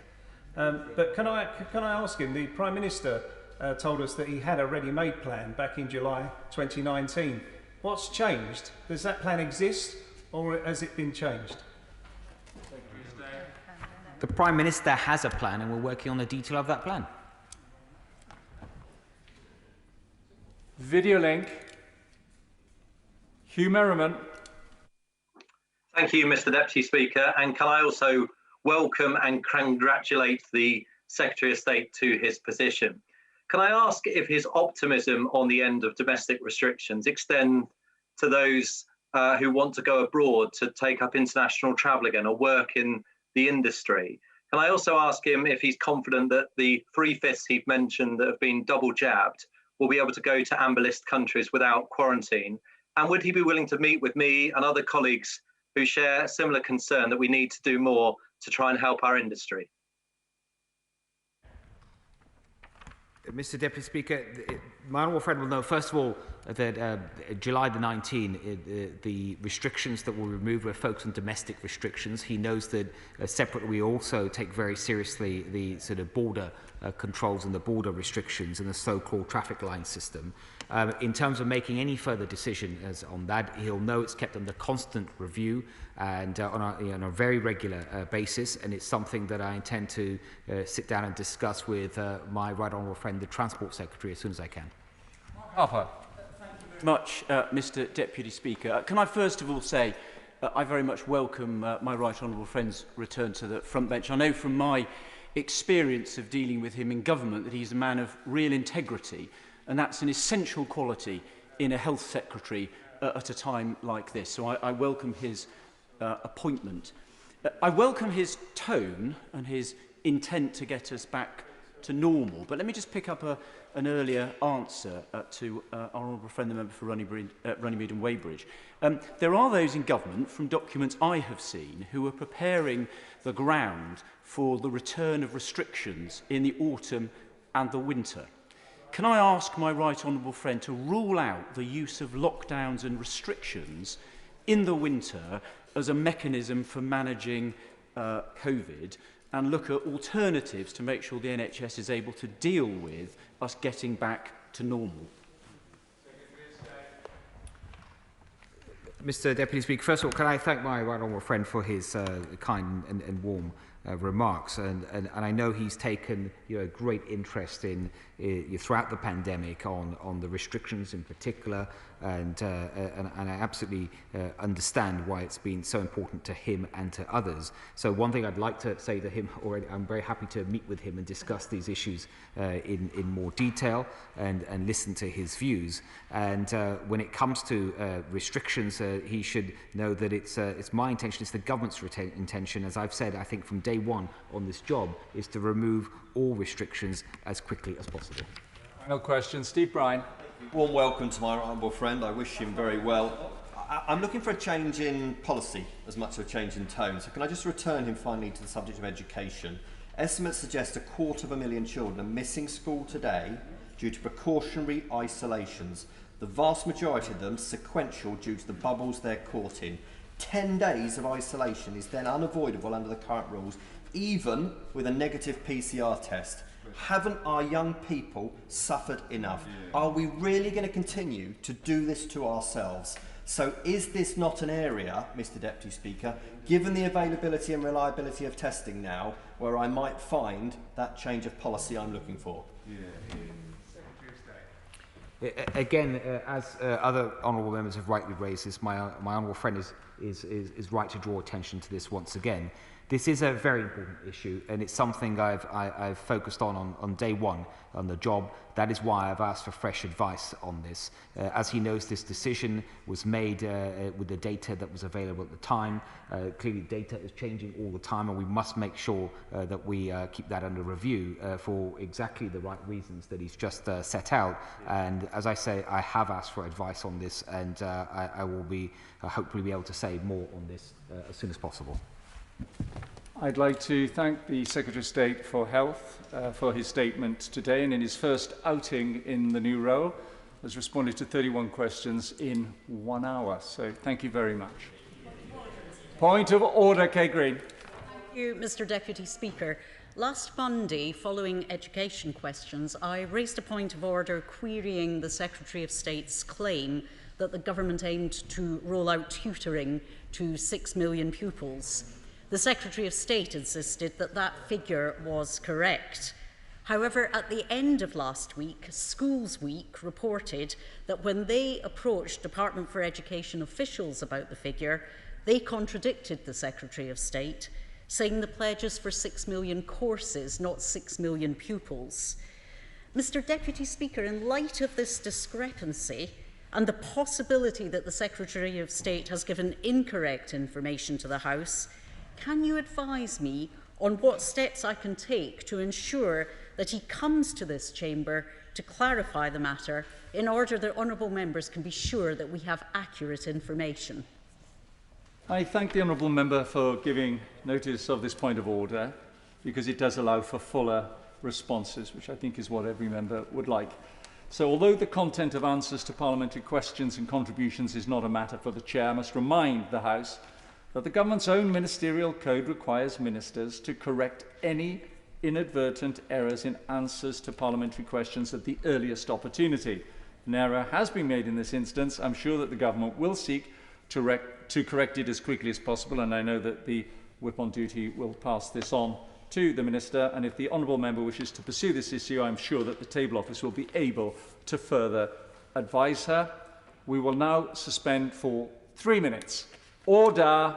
But can I ask him, the Prime Minister told us that he had a ready-made plan back in July 2019. What's changed? Does that plan exist, or has it been changed? The Prime Minister has a plan, and we're working on the detail of that plan. Video link. Hugh Merriman. Thank you, Mr Deputy Speaker. And can I also welcome and congratulate the Secretary of State to his position. Can I ask if his optimism on the end of domestic restrictions extend to those who want to go abroad to take up international travel again or work in the industry? Can I also ask him if he's confident that the 3/5 he mentioned that have been double jabbed will be able to go to amber list countries without quarantine? And would he be willing to meet with me and other colleagues who share a similar concern that we need to do more to try and help our industry? Mr Deputy Speaker, my honourable friend will know, first of all, that July the 19th, the restrictions that were removed were focused on domestic restrictions. He knows that separately we also take very seriously the sort of border controls and the border restrictions and the so-called traffic line system. In terms of making any further decision on that, he'll know it's kept under constant review and on a very regular basis, and it's something that I intend to sit down and discuss with my right honourable friend, the Transport Secretary, as soon as I can. Harper. Thank you very much, Mr Deputy Speaker. Can I first of all say I very much welcome my right honourable friend's return to the front bench. I know from my experience of dealing with him in government that he's a man of real integrity, and that's an essential quality in a Health Secretary at a time like this. So I welcome his appointment. I welcome his tone and his intent to get us back to normal. But let me just pick up an earlier answer to our honourable friend, the member for Runnymede and Weybridge. There are those in government, from documents I have seen, who are preparing the ground for the return of restrictions in the autumn and the winter. Can I ask my right honourable friend to rule out the use of lockdowns and restrictions in the winter as a mechanism for managing COVID, and look at alternatives to make sure the NHS is able to deal with us getting back to normal? Mr Deputy Speaker, first of all, can I thank my right honourable friend for his kind and warm remarks, and I know he's taken a great interest in throughout the pandemic on the restrictions in particular, and I absolutely understand why it's been so important to him and to others. So one thing I'd like to say to him already, I'm very happy to meet with him and discuss these issues in more detail and listen to his views. And when it comes to restrictions, he should know that it's my intention, it's the government's intention, as I've said, I think from day one on this job, is to remove all restrictions as quickly as possible. Final question, Steve Bryan. Warm welcome to my honourable friend. I wish him very well. I'm looking for a change in policy as much as a change in tone. So can I just return him finally to the subject of education? Estimates suggest 250,000 children are missing school today due to precautionary isolations. The vast majority of them sequential due to the bubbles they're caught in. 10 days of isolation is then unavoidable under the current rules, even with a negative PCR test. Haven't our young people suffered enough? Are we really going to continue to do this to ourselves? So is this not an area, Mr Deputy Speaker, given the availability and reliability of testing now, where I might find that change of policy I'm looking for? Again, as other honourable members have rightly raised this, my honourable friend is right to draw attention to this once again. This is a very important issue, and it's something I've focused on day one on the job. That is why I've asked for fresh advice on this. As he knows, this decision was made with the data that was available at the time. Clearly, data is changing all the time, and we must make sure that we keep that under review for exactly the right reasons that he's just set out. And as I say, I have asked for advice on this, and I will be hopefully be able to say more on this as soon as possible. I'd like to thank the Secretary of State for Health for his statement today and in his first outing in the new role has responded to 31 questions in 1 hour. So thank you very much. Point of order, Kay Green. Thank you, Mr. Deputy Speaker. Last Monday, following education questions, I raised a point of order querying the Secretary of State's claim that the government aimed to roll out tutoring to 6 million pupils. The Secretary of State insisted that that figure was correct. However, at the end of last week, Schools Week reported that when they approached Department for Education officials about the figure, they contradicted the Secretary of State, saying the pledge is for 6 million courses, not 6 million pupils. Mr. Deputy Speaker, in light of this discrepancy and the possibility that the Secretary of State has given incorrect information to the House, can you advise me on what steps I can take to ensure that he comes to this chamber to clarify the matter in order that honourable members can be sure that we have accurate information? I thank the honourable member for giving notice of this point of order, because it does allow for fuller responses, which I think is what every member would like. So although the content of answers to parliamentary questions and contributions is not a matter for the Chair, I must remind the House that the government's own ministerial code requires ministers to correct any inadvertent errors in answers to parliamentary questions at the earliest opportunity. An error has been made in this instance. I'm sure that the government will seek to correct it as quickly as possible, and I know that the whip on duty will pass this on to the Minister, and if the honourable member wishes to pursue this issue, I'm sure that the Table Office will be able to further advise her. We will now suspend for 3 minutes. Order.